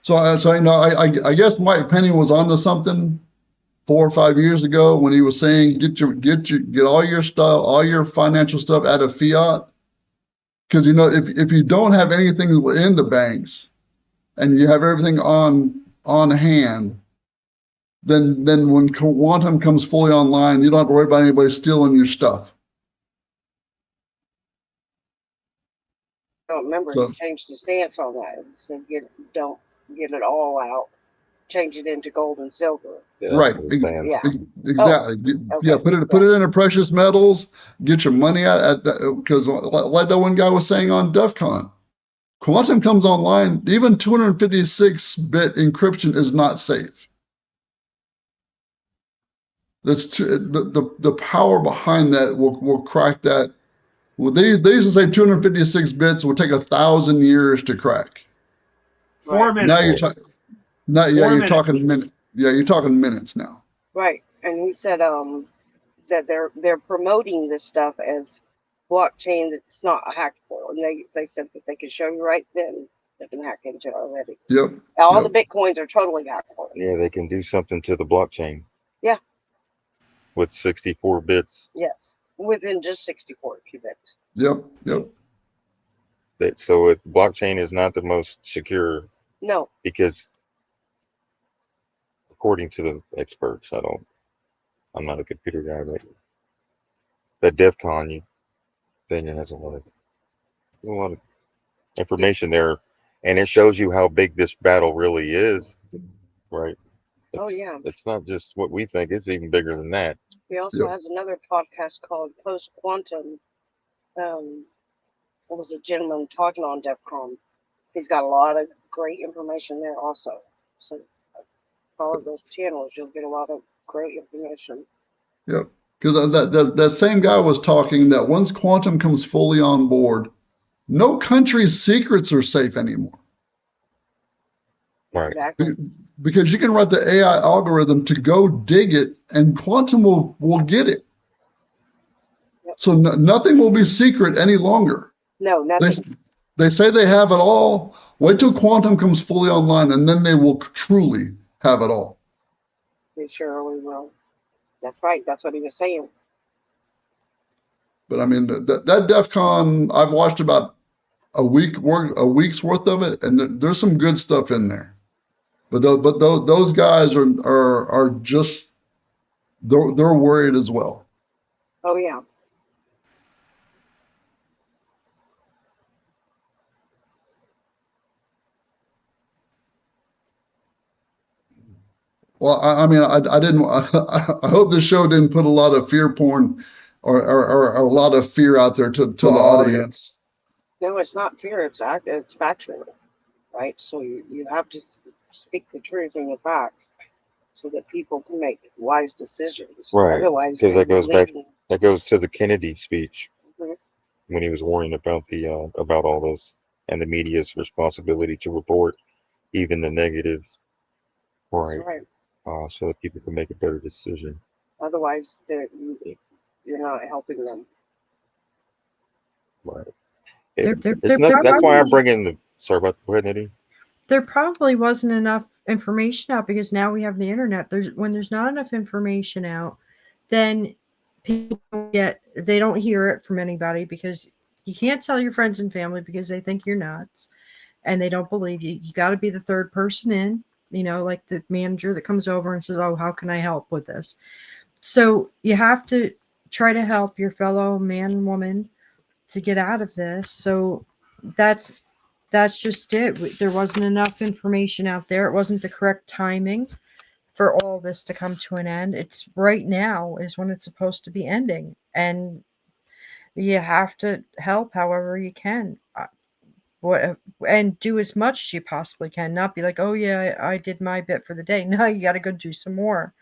So I guess Mike Penny was onto something 4 or 5 years ago when he was saying get all your stuff, all your financial stuff out of fiat. Because if you don't have anything in the banks and you have everything on hand, then when quantum comes fully online, you don't have to worry about anybody stealing your stuff. I don't remember So he changed his stance on that. He said don't get it all out. Change it into gold and silver. right, Yeah. exactly. Yeah, Okay. put it into precious metals. Get your money out at because like that one guy was saying on DEF CON, quantum comes online. Even 256-bit encryption is not safe. The power behind that will crack that. Well, they used to say 256 bits will take 1,000 years to crack. 4 minutes. Now you're talking. Now, yeah, 4 you're minutes. talking minutes. Yeah, you're talking minutes now. Right. And he said that they're promoting this stuff as blockchain that's not hackable. And they said that they could show you right then they can hack into it already. Yep. All the bitcoins are totally hackable. Yeah, they can do something to the blockchain. Yeah. With 64 bits. Yes. Within just 64 qubits. Yep. So blockchain is not the most secure. No. Because according to the experts, I'm not a computer guy, but that DEF CON thing has a lot of information there, and it shows you how big this battle really is, right? It's not just what we think; it's even bigger than that. He also has another podcast called Post Quantum. There was a gentleman talking on DEF CON. He's got a lot of great information there also. So follow those channels, you'll get a lot of great information. Yep. Because that same guy was talking that once quantum comes fully on board, no country's secrets are safe anymore. Right. Exactly. Because you can write the AI algorithm to go dig it, and quantum will get it. Yep. So nothing will be secret any longer. No, nothing. They say they have it all. Wait till quantum comes fully online, and then they will truly have it all. They surely will. That's right. That's what he was saying. But I mean, that DEF CON, I've watched about a week's worth of it, and there's some good stuff in there. But those guys are just they're worried as well. Oh yeah. Well, I mean, I didn't. I hope this show didn't put a lot of fear porn or a lot of fear out there to the audience. No, it's not fear. It's factual, right? So you have to speak the truth and the facts, so that people can make wise decisions. Right. Otherwise, Because that goes to the Kennedy speech when he was warning about about all this and the media's responsibility to report even the negatives. Right. So that people can make a better decision. Otherwise, you're not helping them. Right. That's why I'm bringing the. Sorry about go ahead, Nadine. There probably wasn't enough information out because now we have the internet. When there's not enough information out, then people they don't hear it from anybody because you can't tell your friends and family because they think you're nuts and they don't believe you. You got to be the third person in, like the manager that comes over and says, "Oh, how can I help with this?" So you have to try to help your fellow man and woman to get out of this. So that's just it. There wasn't enough information out there. It wasn't the correct timing for all this to come to an end. It's right now is when it's supposed to be ending. And you have to help however you can. And do as much as you possibly can. Not be like, oh yeah, I did my bit for the day. No, you got to go do some more.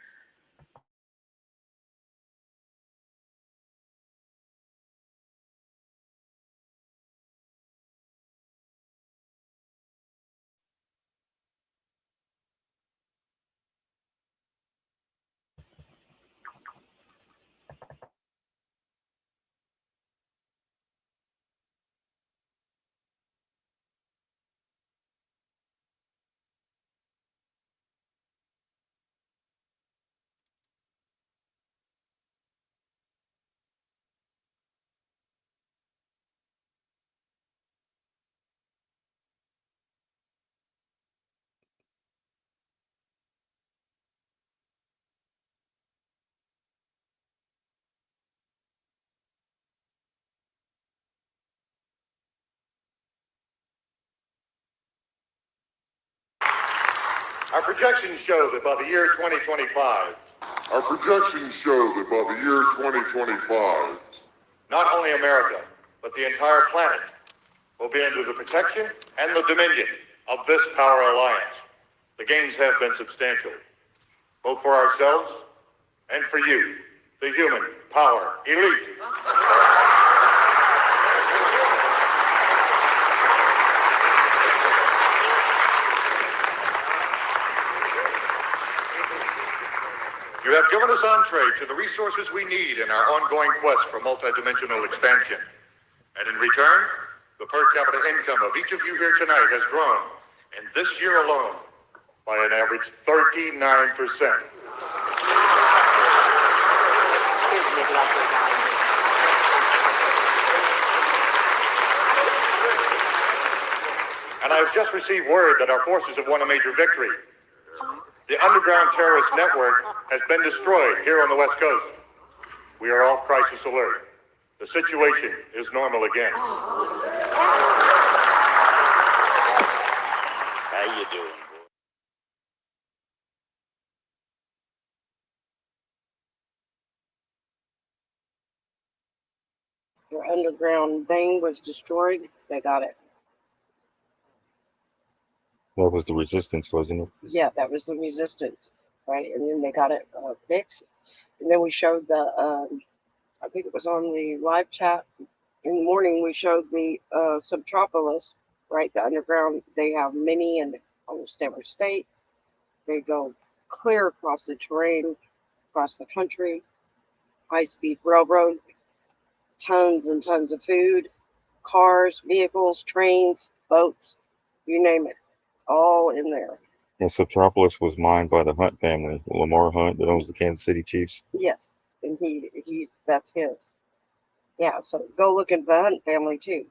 Our projections show that by the year 2025, not only America, but the entire planet will be under the protection and the dominion of this power alliance. The gains have been substantial, both for ourselves and for you, the human power elite. You have given us entree to the resources we need in our ongoing quest for multidimensional expansion. And in return, the per capita income of each of you here tonight has grown, in this year alone, by an average 39%. And I've just received word that our forces have won a major victory. The underground terrorist network has been destroyed here on the West Coast. We are off crisis alert. The situation is normal again. How you doing? Your underground thing was destroyed. They got it. That was the resistance, wasn't it? Yeah, that was the resistance, right? And then they got it fixed. And then we showed the, I think it was on the live chat in the morning, we showed the Subtropolis, right? The underground, they have many in almost every state. They go clear across the terrain, across the country, high-speed railroad, tons and tons of food, cars, vehicles, trains, boats, you name it, all in there. And Subtropolis was mined by the Hunt family, Lamar Hunt, that owns the Kansas City Chiefs. Yes, and he that's his. Yeah, so go look at the Hunt family too.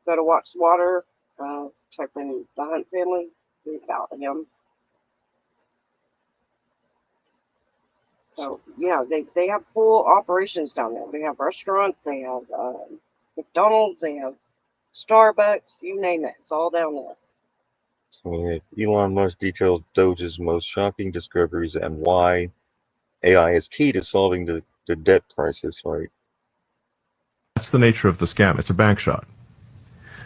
Go to Watts Water, type in the Hunt family, read about him. So yeah, they have full operations down there. They have restaurants, they have McDonald's, they have Starbucks, you name it. It's all down there. So Elon Musk details Doge's most shocking discoveries and why AI is key to solving the debt crisis, right? That's the nature of the scam. It's a bank shot.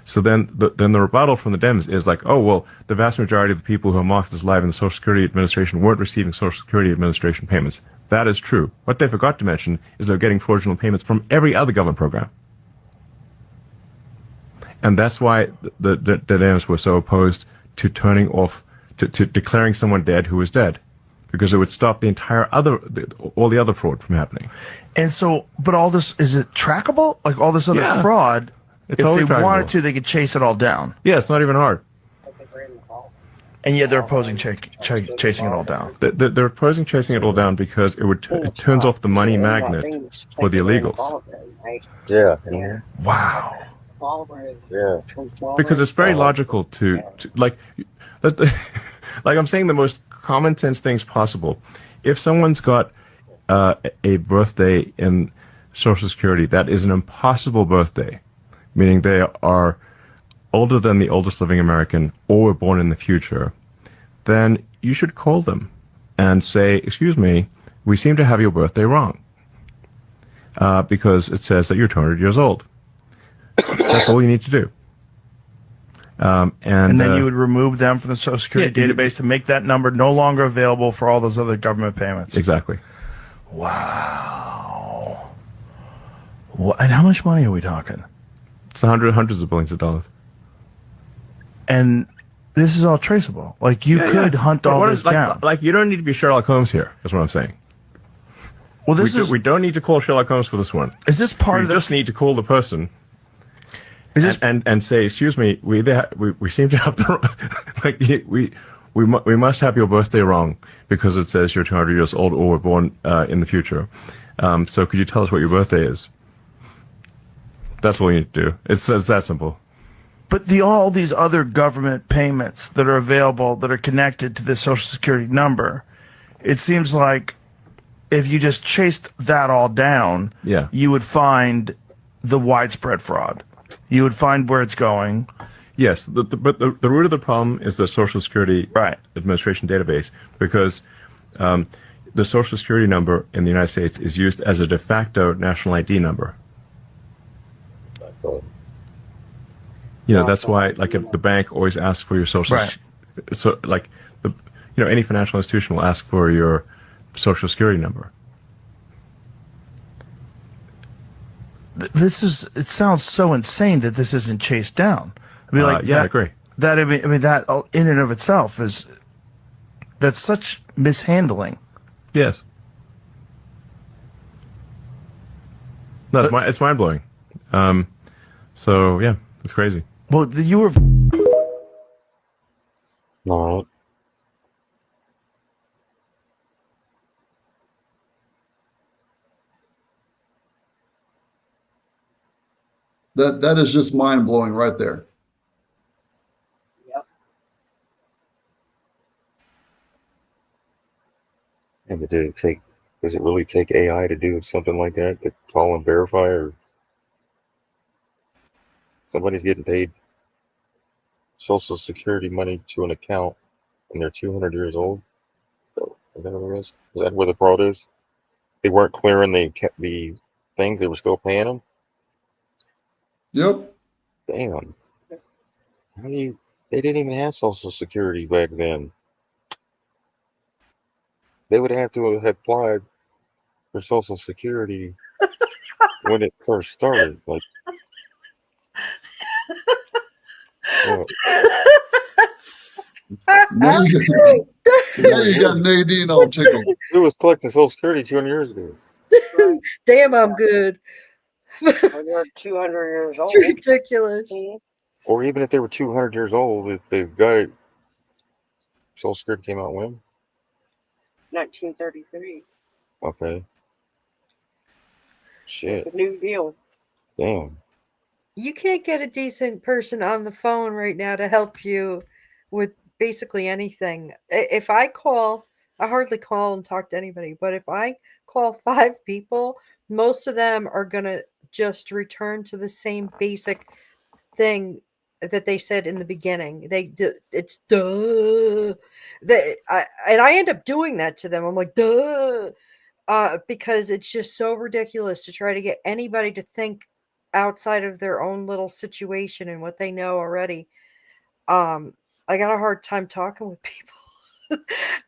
So then the rebuttal from the Dems is like, oh, well, the vast majority of the people who are marked as live in the Social Security Administration weren't receiving Social Security Administration payments. That is true. What they forgot to mention is they're getting fraudulent payments from every other government program. And that's why the Dems were so opposed to turning off, to declaring someone dead who was dead, because it would stop the entire all the other fraud from happening. And so, but all this, is it trackable? Like all this other fraud, It's if totally they wanted trackable. to, they could chase it all down. Yeah, it's not even hard. And yet they're opposing chasing it all down. They're opposing chasing it all down because it turns off the money magnet for the illegals. Yeah. Wow. Yeah. Because it's very logical to like, like I'm saying the most common sense things possible. If someone's got a birthday in Social Security that is an impossible birthday, meaning they are older than the oldest living American or were born in the future, then you should call them and say, excuse me, we seem to have your birthday wrong, because it says that you're 200 years old. That's all you need to do. And then you would remove them from the Social Security database and make that number no longer available for all those other government payments. Exactly. Wow. And how much money are we talking? It's hundreds of billions of dollars. And this is all traceable. Like you could hunt all this down. Like you don't need to be Sherlock Holmes here. Is what I'm saying. Well, we don't need to call Sherlock Holmes for this one. Is this part of the? We just need to call the person. Is this and say, excuse me, we seem to have the we must have your birthday wrong because it says you're 200 years old or were born in the future. So could you tell us what your birthday is? That's all you need to do. It's that simple. But all these other government payments that are available that are connected to the Social Security number, it seems like if you just chased that all down, you would find the widespread fraud. You would find where it's going. Yes, but the root of the problem is the Social Security Administration database, because the Social Security number in the United States is used as a de facto national ID number. You know, that's why, like, if the bank always asks for your social, so like, any financial institution will ask for your Social Security number. It sounds so insane that this isn't chased down. I mean, Yeah, I agree. That I mean that in and of itself that's such mishandling. Yes. No, it's mind blowing. So yeah, it's crazy. Well, you were. No. That is just mind blowing right there. And but does it really take AI to do something like that? To call and verify, or somebody's getting paid Social Security money to an account and they're 200 years old? So is that what it is? Is that where the fraud is? They weren't clearing the things, they were still paying them? Yep. Damn. They didn't even have Social Security back then. They would have to have applied for Social Security when it first started. Like, Now you got Nadine all tickled. Who was collecting Social Security 200 years ago? Damn, I'm good. They're 200 years old. It's ridiculous. Or even if they were 200 years old, if they've got it, Social Security came out when? 1933. Okay. Shit. The New Deal. Damn. You can't get a decent person on the phone right now to help you with basically anything. If I call, I hardly call and talk to anybody, but if I call 5 people, most of them are going to just return to the same basic thing that they said in the beginning. It's duh. And I end up doing that to them. I'm like, duh. Because it's just so ridiculous to try to get anybody to think outside of their own little situation and what they know already. I got a hard time talking with people.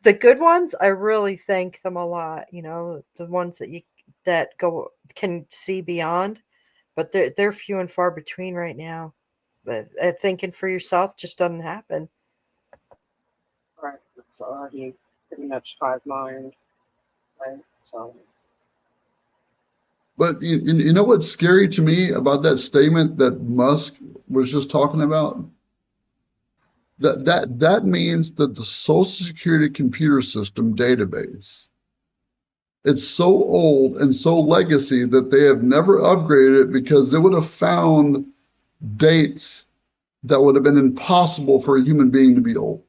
The good ones, I really thank them a lot. The ones that can see beyond, but they're few and far between right now. Thinking for yourself just doesn't happen. Right. It's already pretty much hive mind. Right. So. But you know what's scary to me about that statement that Musk was just talking about? That means that the Social Security computer system database, it's so old and so legacy that they have never upgraded it because they would have found dates that would have been impossible for a human being to be old.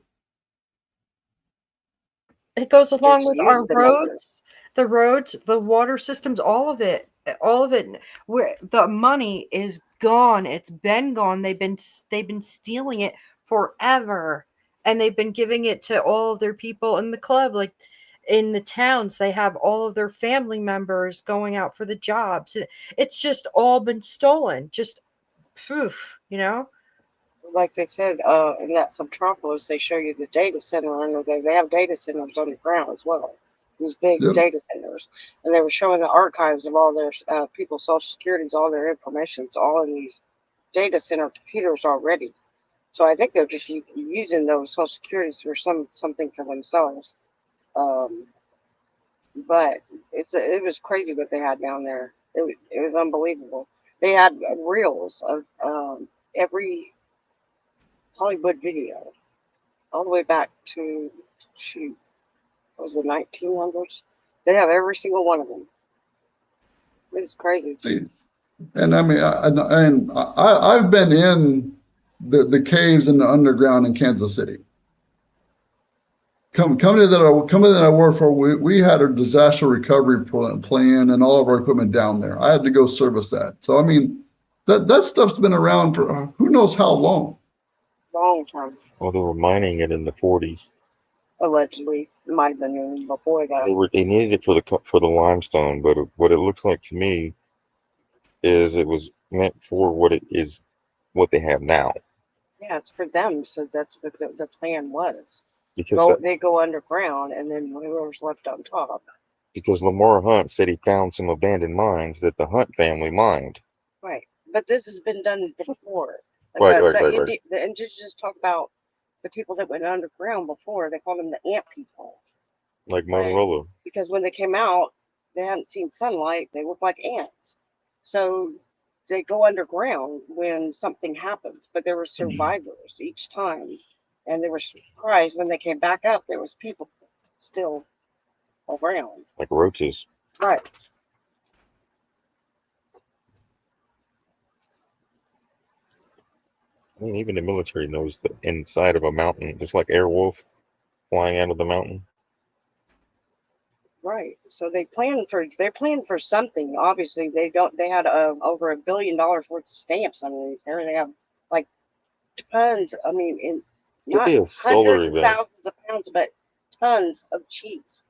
It goes along with our roads, the water systems, all of it. Where the money is gone, it's been gone. They've been stealing it forever, and they've been giving it to all of their people in the club. Like in the towns, they have all of their family members going out for the jobs. It's just all been stolen. Just poof, Like they said, in that Subtropolis, they show you the data center under there. They have data centers underground as well. These big data centers. And they were showing the archives of all their people's social securities, all their information. It's all in these data center computers already. So I think they're just using those social securities for something for themselves. But it was crazy what they had down there. It was unbelievable. They had reels of every Hollywood video, all the way back to, shoot, what was the 1900s? They have every single one of them. It's crazy. And I mean, I've been in the caves in the underground in Kansas City. Company that I work for, we had a disaster recovery plan and all of our equipment down there. I had to go service that. So I mean, that stuff's been around for who knows how long. long time. Well, they were mining it in the 40s. Allegedly, it might have been even before that. They needed it for the limestone, but what it looks like to me is it was meant for what they have now. Yeah, it's for them. So that's what the plan was. Because They go underground, and then whoever's left on top. because Lamar Hunt said he found some abandoned mines that the Hunt family mined. Right. But this has been done before. Right. The indigenous talk about the people that went underground before. They called them the ant people. Like Right. Motorola. Because when they came out, they hadn't seen sunlight. They looked like ants. So they go underground when something happens. But there were survivors each time. And they were surprised when they came back up, there was people still around. Like roaches. Right. I mean, even the military knows the inside of a mountain, just like Airwolf flying out of the mountain. Right. So they're planning for something. Obviously, they had over $1 billion worth of stamps underneath there. They have like tons. I mean, Could not be a solar hundreds of event. thousands of pounds, but tons of cheese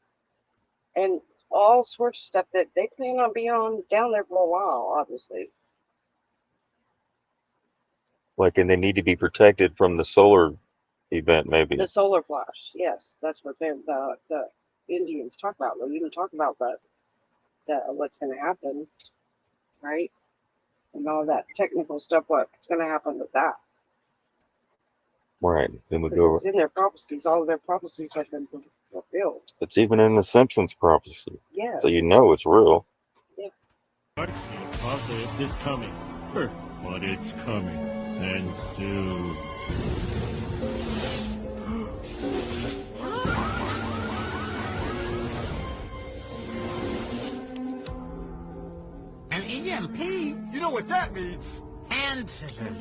and all sorts of stuff that they plan on being on down there for a while. Obviously. And they need to be protected from the solar event, maybe. The solar flash. Yes, that's what the Indians talk about. They even talk about that what's going to happen, right? And all that technical stuff. What's going to happen with that? Right. Then we Because go. it's in their prophecies. All of their prophecies have been fulfilled. It's even in the Simpsons prophecy. Yes. So you know it's real. Yes. Apocalypse is coming. But it's coming. And soon. An EMP? You know what that means? Hand scissors.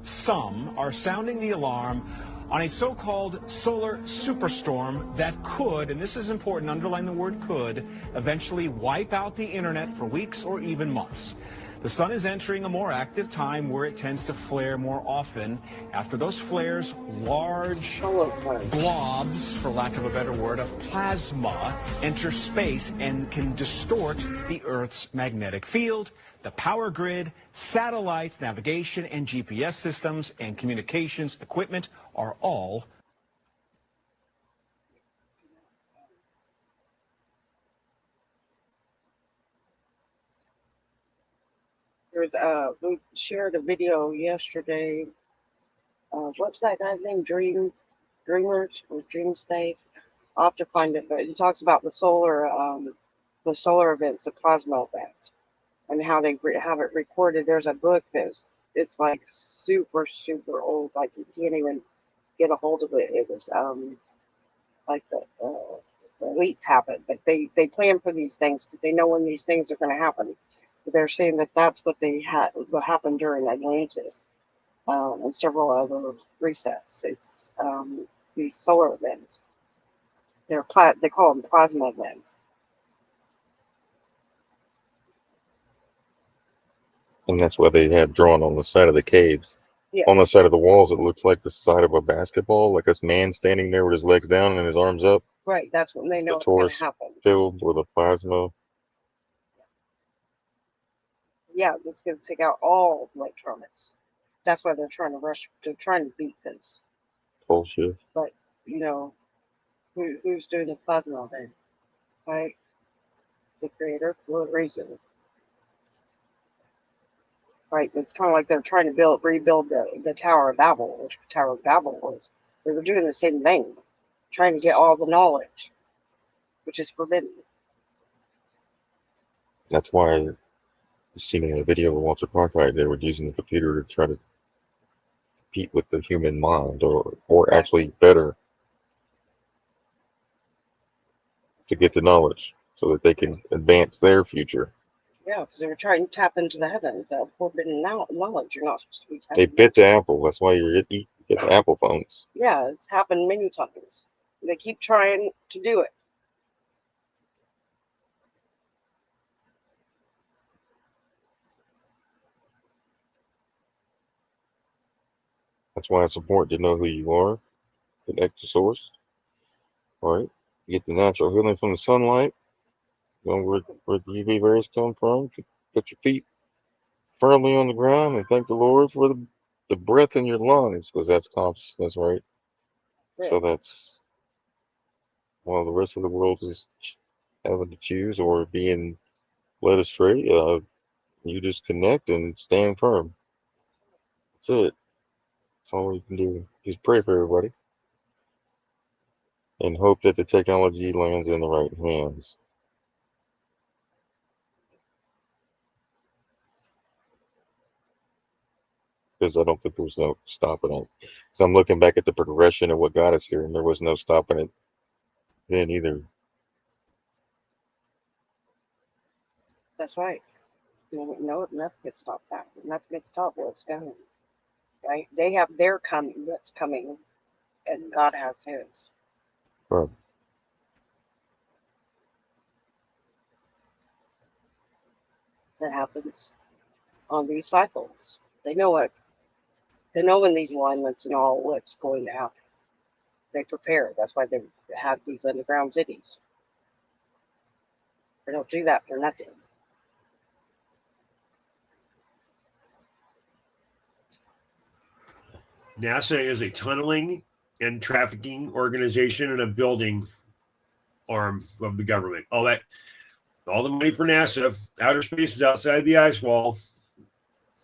Some are sounding the alarm on a so-called solar superstorm that could, and this is important, underline the word could, eventually wipe out the internet for weeks or even months. The sun is entering a more active time where it tends to flare more often. After those flares, large blobs, for lack of a better word, of plasma enter space and can distort the Earth's magnetic field, the power grid, satellites, navigation, and GPS systems and communications equipment are all We shared a video yesterday. What's that guy's name? Dreamers or Dream Space? I'll have to find it, but it talks about the solar events, the plasma events, and how they have it recorded. There's a book it's like super old, like you can't even get a hold of it. It was like the elites have it, but they plan for these things because they know when these things are going to happen. They're saying that that's what what happened during Atlantis and several other resets. It's these solar events. They call them plasma events. And that's why they have drawn on the side of the caves. Yeah. On the side of the walls, it looks like the side of a basketball, like a man standing there with his legs down and his arms up. Right, that's when they know The it's going torus to happen. filled with a plasma. Yeah, it's going to take out all electronics. That's why they're trying to rush. They're trying to beat this. Bullshit. But who's doing the plasma thing? Right, the creator for a reason. Right, it's kind of like they're trying to rebuild the Tower of Babel, which Tower of Babel was. They were doing the same thing, trying to get all the knowledge, which is forbidden. That's why you seen in a video of Walter Cronkite, they were using the computer to try to compete with the human mind, or actually better, to get the knowledge so that they can advance their future. Yeah, because they were trying to tap into the heavens, that forbidden knowledge you're not supposed to be tapping. They bit the apple. That's why you're Get the Apple phones. Yeah, it's happened many times. They keep trying to do it. That's why it's important to know who you are, connect to source, right? Get the natural healing from the sunlight, know where the UV rays come from. Put your feet firmly on the ground and thank the Lord for the breath in your lungs, because that's consciousness, right? That's So it. that's while the rest of the world is having to choose or being led astray, you just connect and stand firm. That's it. That's all you can do. Just pray for everybody and hope that the technology lands in the right hands. Because I don't think there's no stopping it. So I'm looking back at the progression of what got us here, and there was no stopping it then either. That's right. No, nothing gets stopped that. Nothing gets stopped what's coming. Right? They have their coming that's coming, and God has his. Right. That happens on these cycles. They know what. They know in these alignments and all what's going to happen. They prepare. That's why they have these underground cities. They don't do that for nothing. NASA is a tunneling and trafficking organization and a building arm of the government. All the money for NASA, outer space is outside the ice wall.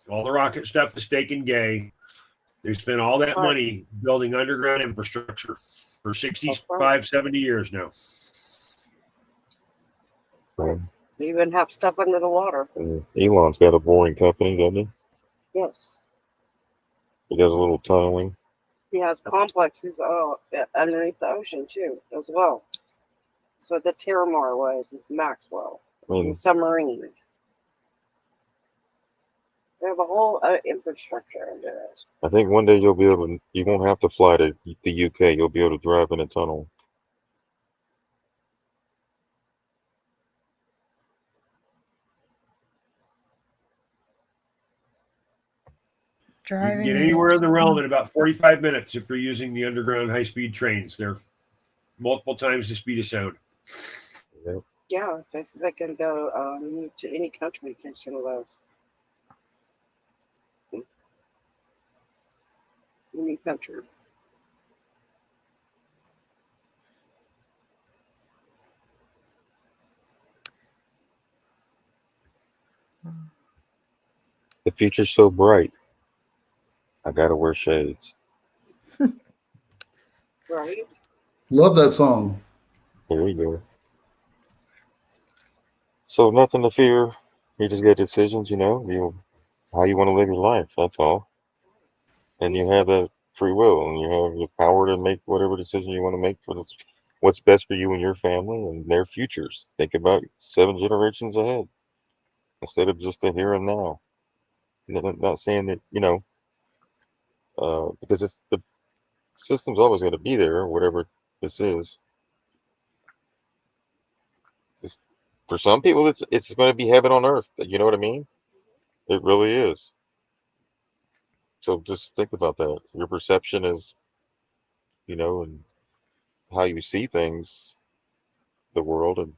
All the rocket stuff is fake and gay. They spent all that money building underground infrastructure for 65, 70 years now. They even have stuff under the water. And Elon's got a boring company, doesn't he? Yes. He does a little tunneling. He has complexes underneath the ocean too, as well. That's what the Terramar was with Maxwell. The submarines. They have a whole infrastructure under this. I think one day you won't have to fly to the UK. You'll be able to drive in a tunnel. You can get anywhere in the realm in about 45 minutes if you're using the underground high-speed trains. They're multiple times the speed of sound. Yep. Yeah, they can go to any country thanks to those. Any country. The future's so bright. I gotta wear shades. Right? Love that song. There you go. So nothing to fear. You just get decisions, how you want to live your life. That's all. And you have that free will, and you have the power to make whatever decision you want to make for what's best for you and your family and their futures. Think about 7 generations ahead instead of just the here and now. Not saying that, because it's the system's always going to be there, whatever this is. Just, for some people, it's going to be heaven on earth. You know what I mean? It really is. So just think about that. Your perception is, and how you see things, the world, and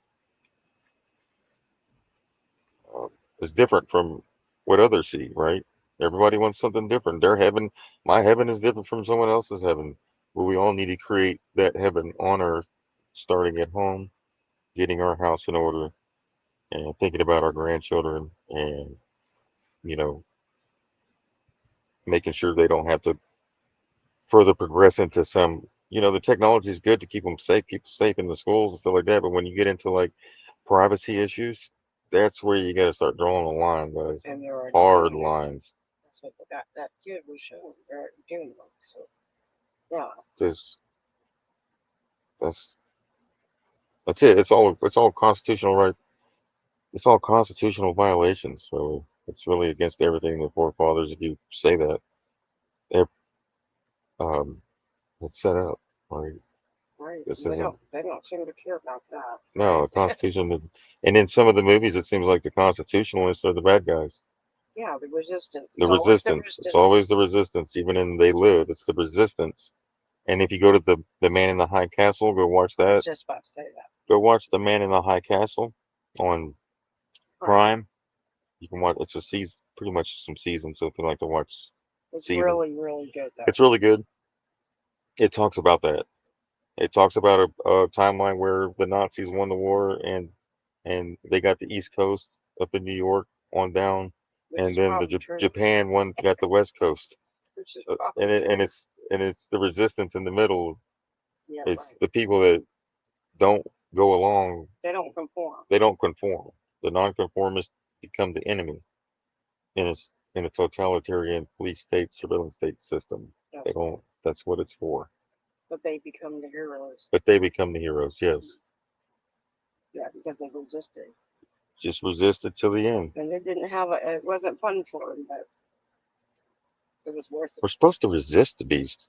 uh, is different from what others see, right? Everybody wants something different. Their heaven, my heaven is different from someone else's heaven. But we all need to create that heaven on earth, starting at home, getting our house in order, and thinking about our grandchildren, and you know, making sure they don't have to further progress into some. The technology is good to keep them safe, keep safe in the schools and stuff like that. But when you get into like privacy issues, that's where you got to start drawing a line, guys. And they're already Hard doing it. lines. That's what that kid was showing. They're doing it. So, yeah. Because that's it. It's all constitutional right. It's all constitutional violations. So it's really against everything the forefathers. If you say that, it's set up. Right? Right. This They isn't. don't. They don't seem to care about that. No, the Constitution. And in some of the movies, it seems like the Constitutionalists are the bad guys. Yeah, the resistance. The It's always the resistance. It's always the resistance. Even in They Live, it's the resistance. And if you go to the Man in the High Castle, go watch I was that. just about to say that. Go watch the Man in the High Castle on Prime. You can watch. It's a season, pretty much some seasons. So if you like to watch It's season, really, really good though. it's really good. It talks about that. It talks about a timeline where the Nazis won the war and they got the East Coast up in New York on down, Which and is then probably true. Japan got the West Coast. Which is And probably true. it's the resistance in the middle. Yeah, It's right. the people that don't go along. They don't conform. They don't conform. The nonconformists become the enemy in a totalitarian police state, surveillance state system. That's They don't. That's what it's for. But they become the heroes. But they become the heroes. Yes. Yeah, because they resisted. Just resist it till the end. And they didn't have it wasn't fun for them, but it was worth it. We're supposed to resist the beast.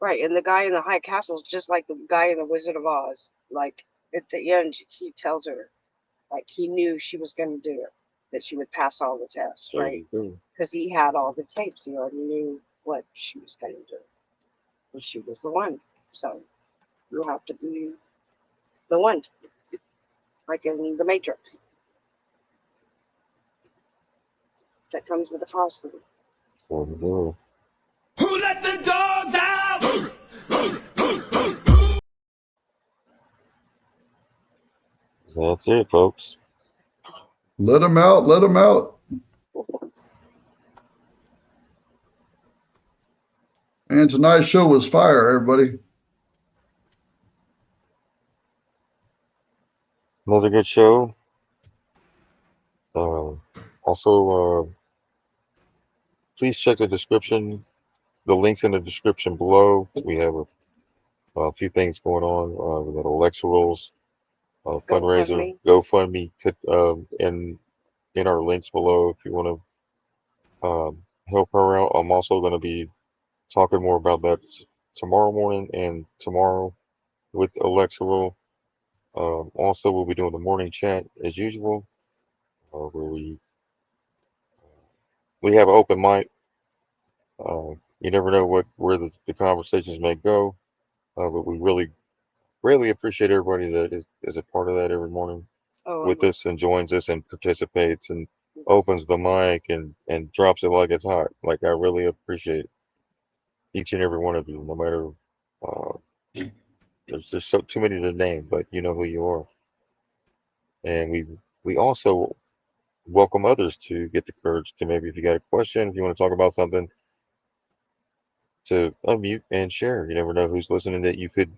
Right, and the guy in the high castle is just like the guy in the Wizard of Oz. Like at the end, he tells her, like he knew she was going to do it, that she would pass all the tests, right? Because he had all the tapes. He already knew what she was going to do, and she was the one. So you have to be the one, like in the Matrix. That comes with a costume. Oh, Who let the dogs out? that's it, folks. Let them out. Let them out. And tonight's show was fire, everybody. Another good show. Also, please check the description. The links in the description below. We have a few things going on. We got Alexa Rolls, fundraiser, GoFundMe, in our links below if you want to help her out. I'm also going to be talking more about that tomorrow morning and tomorrow with Alexa Roll. Also, we'll be doing the morning chat as usual, where we have an open mic. You never know where the conversations may go, but we really greatly appreciate everybody that is a part of that every morning with us and joins us and participates and opens the mic and drops it like it's hot. Like I really appreciate each and every one of you, no matter. There's just too many to name, but you know who you are. And we also welcome others to get the courage to, maybe if you got a question, if you want to talk about something, to unmute and share. You never know who's listening that you could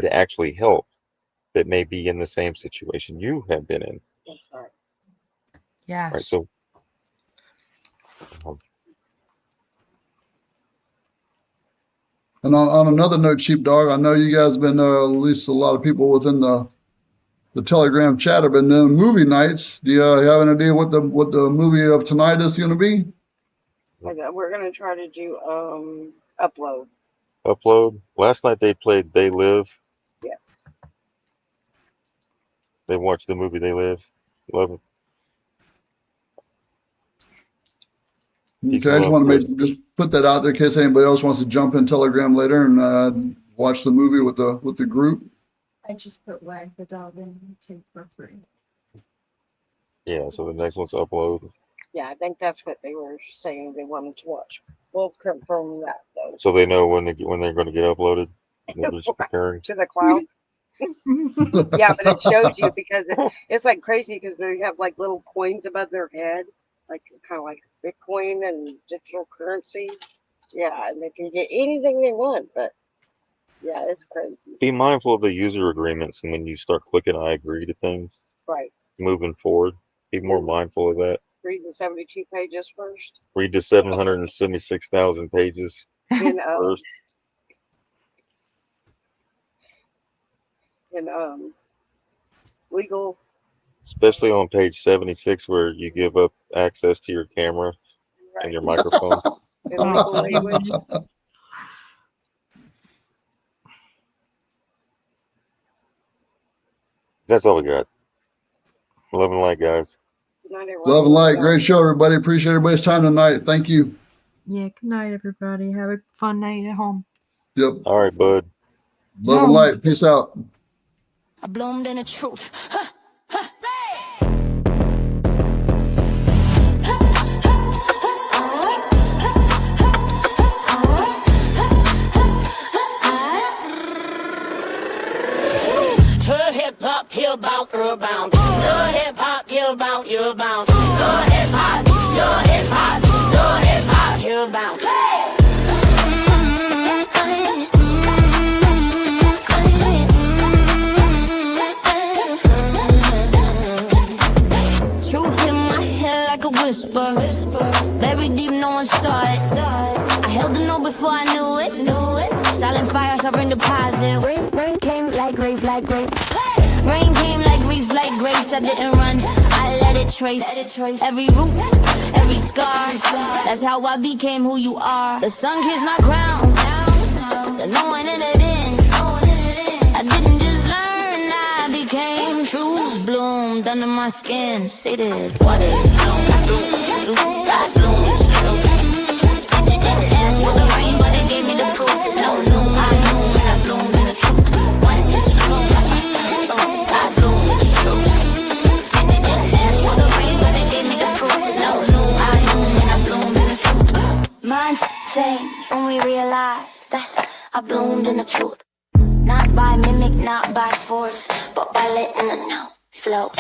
actually help, that may be in the same situation you have been in. That's right. Yes. Right. So And on another note, Sheepdog, I know you guys have been, at least a lot of people within the Telegram chat have been doing movie nights. Do you have an idea what the movie of tonight is going to be? We're going to try to do upload. Upload. Last night they played They Live. Yes. They watched the movie They Live. Love it. Okay, I just want to just put that out there in case anybody else wants to jump in Telegram later and watch the movie with the group. I just put Wag the Dog in YouTube for free. Yeah, so the next one's Upload. Yeah, I think that's what they were saying they wanted to watch. We'll confirm that though. So they know when they're going to get uploaded. They're just preparing. To the cloud. Yeah, but it shows you because it's like crazy because they have like little coins above their head, like kind of like Bitcoin and digital currency. Yeah, and they can get anything they want, but yeah, it's crazy. Be mindful of the user agreements, and when you start clicking I agree to things, Right. moving forward, be more mindful of that. Read the 72 pages first. Read the 776,000 pages first. In legal, Especially on page 76, where you give up access to your camera and your microphone. in legal language. That's all we got. Love and light, guys. Good night, everyone. Love and light. Great show, everybody. Appreciate everybody's time tonight. Thank you. Yeah, good night, everybody. Have a fun night at home. Yep. All right, bud. Love and light. Peace out. I bloomed in the truth. Hip-hop, you bounce, you bounce. Your hip-hop, you bounce, you bounce. Your hip-hop, your hip-hop, your hip-hop, you bounce. Truth in my head like a whisper. Very deep, no one saw it. I held the note before I knew it. Silent fires, I bring deposit. Rain came like grave, like grape. Rain came like grief, like grace. I didn't run, I let it trace. Every root, every scar. That's how I became who you are. The sun kissed my crown. The no one in it in. I didn't just learn, I became truth bloomed under my skin. Say that. What is bloom? I bloom. Didn't ask for the rain, but it gave me the proof. No, I bloom and I bloomed in the truth. One, two, three. I bloom in the truth. Didn't ask for the rain, but it gave me the proof. No, I bloom and I bloomed in the truth. Minds change when we realize that's I bloomed in the truth. Not by mimic, not by force, but by letting the know flow.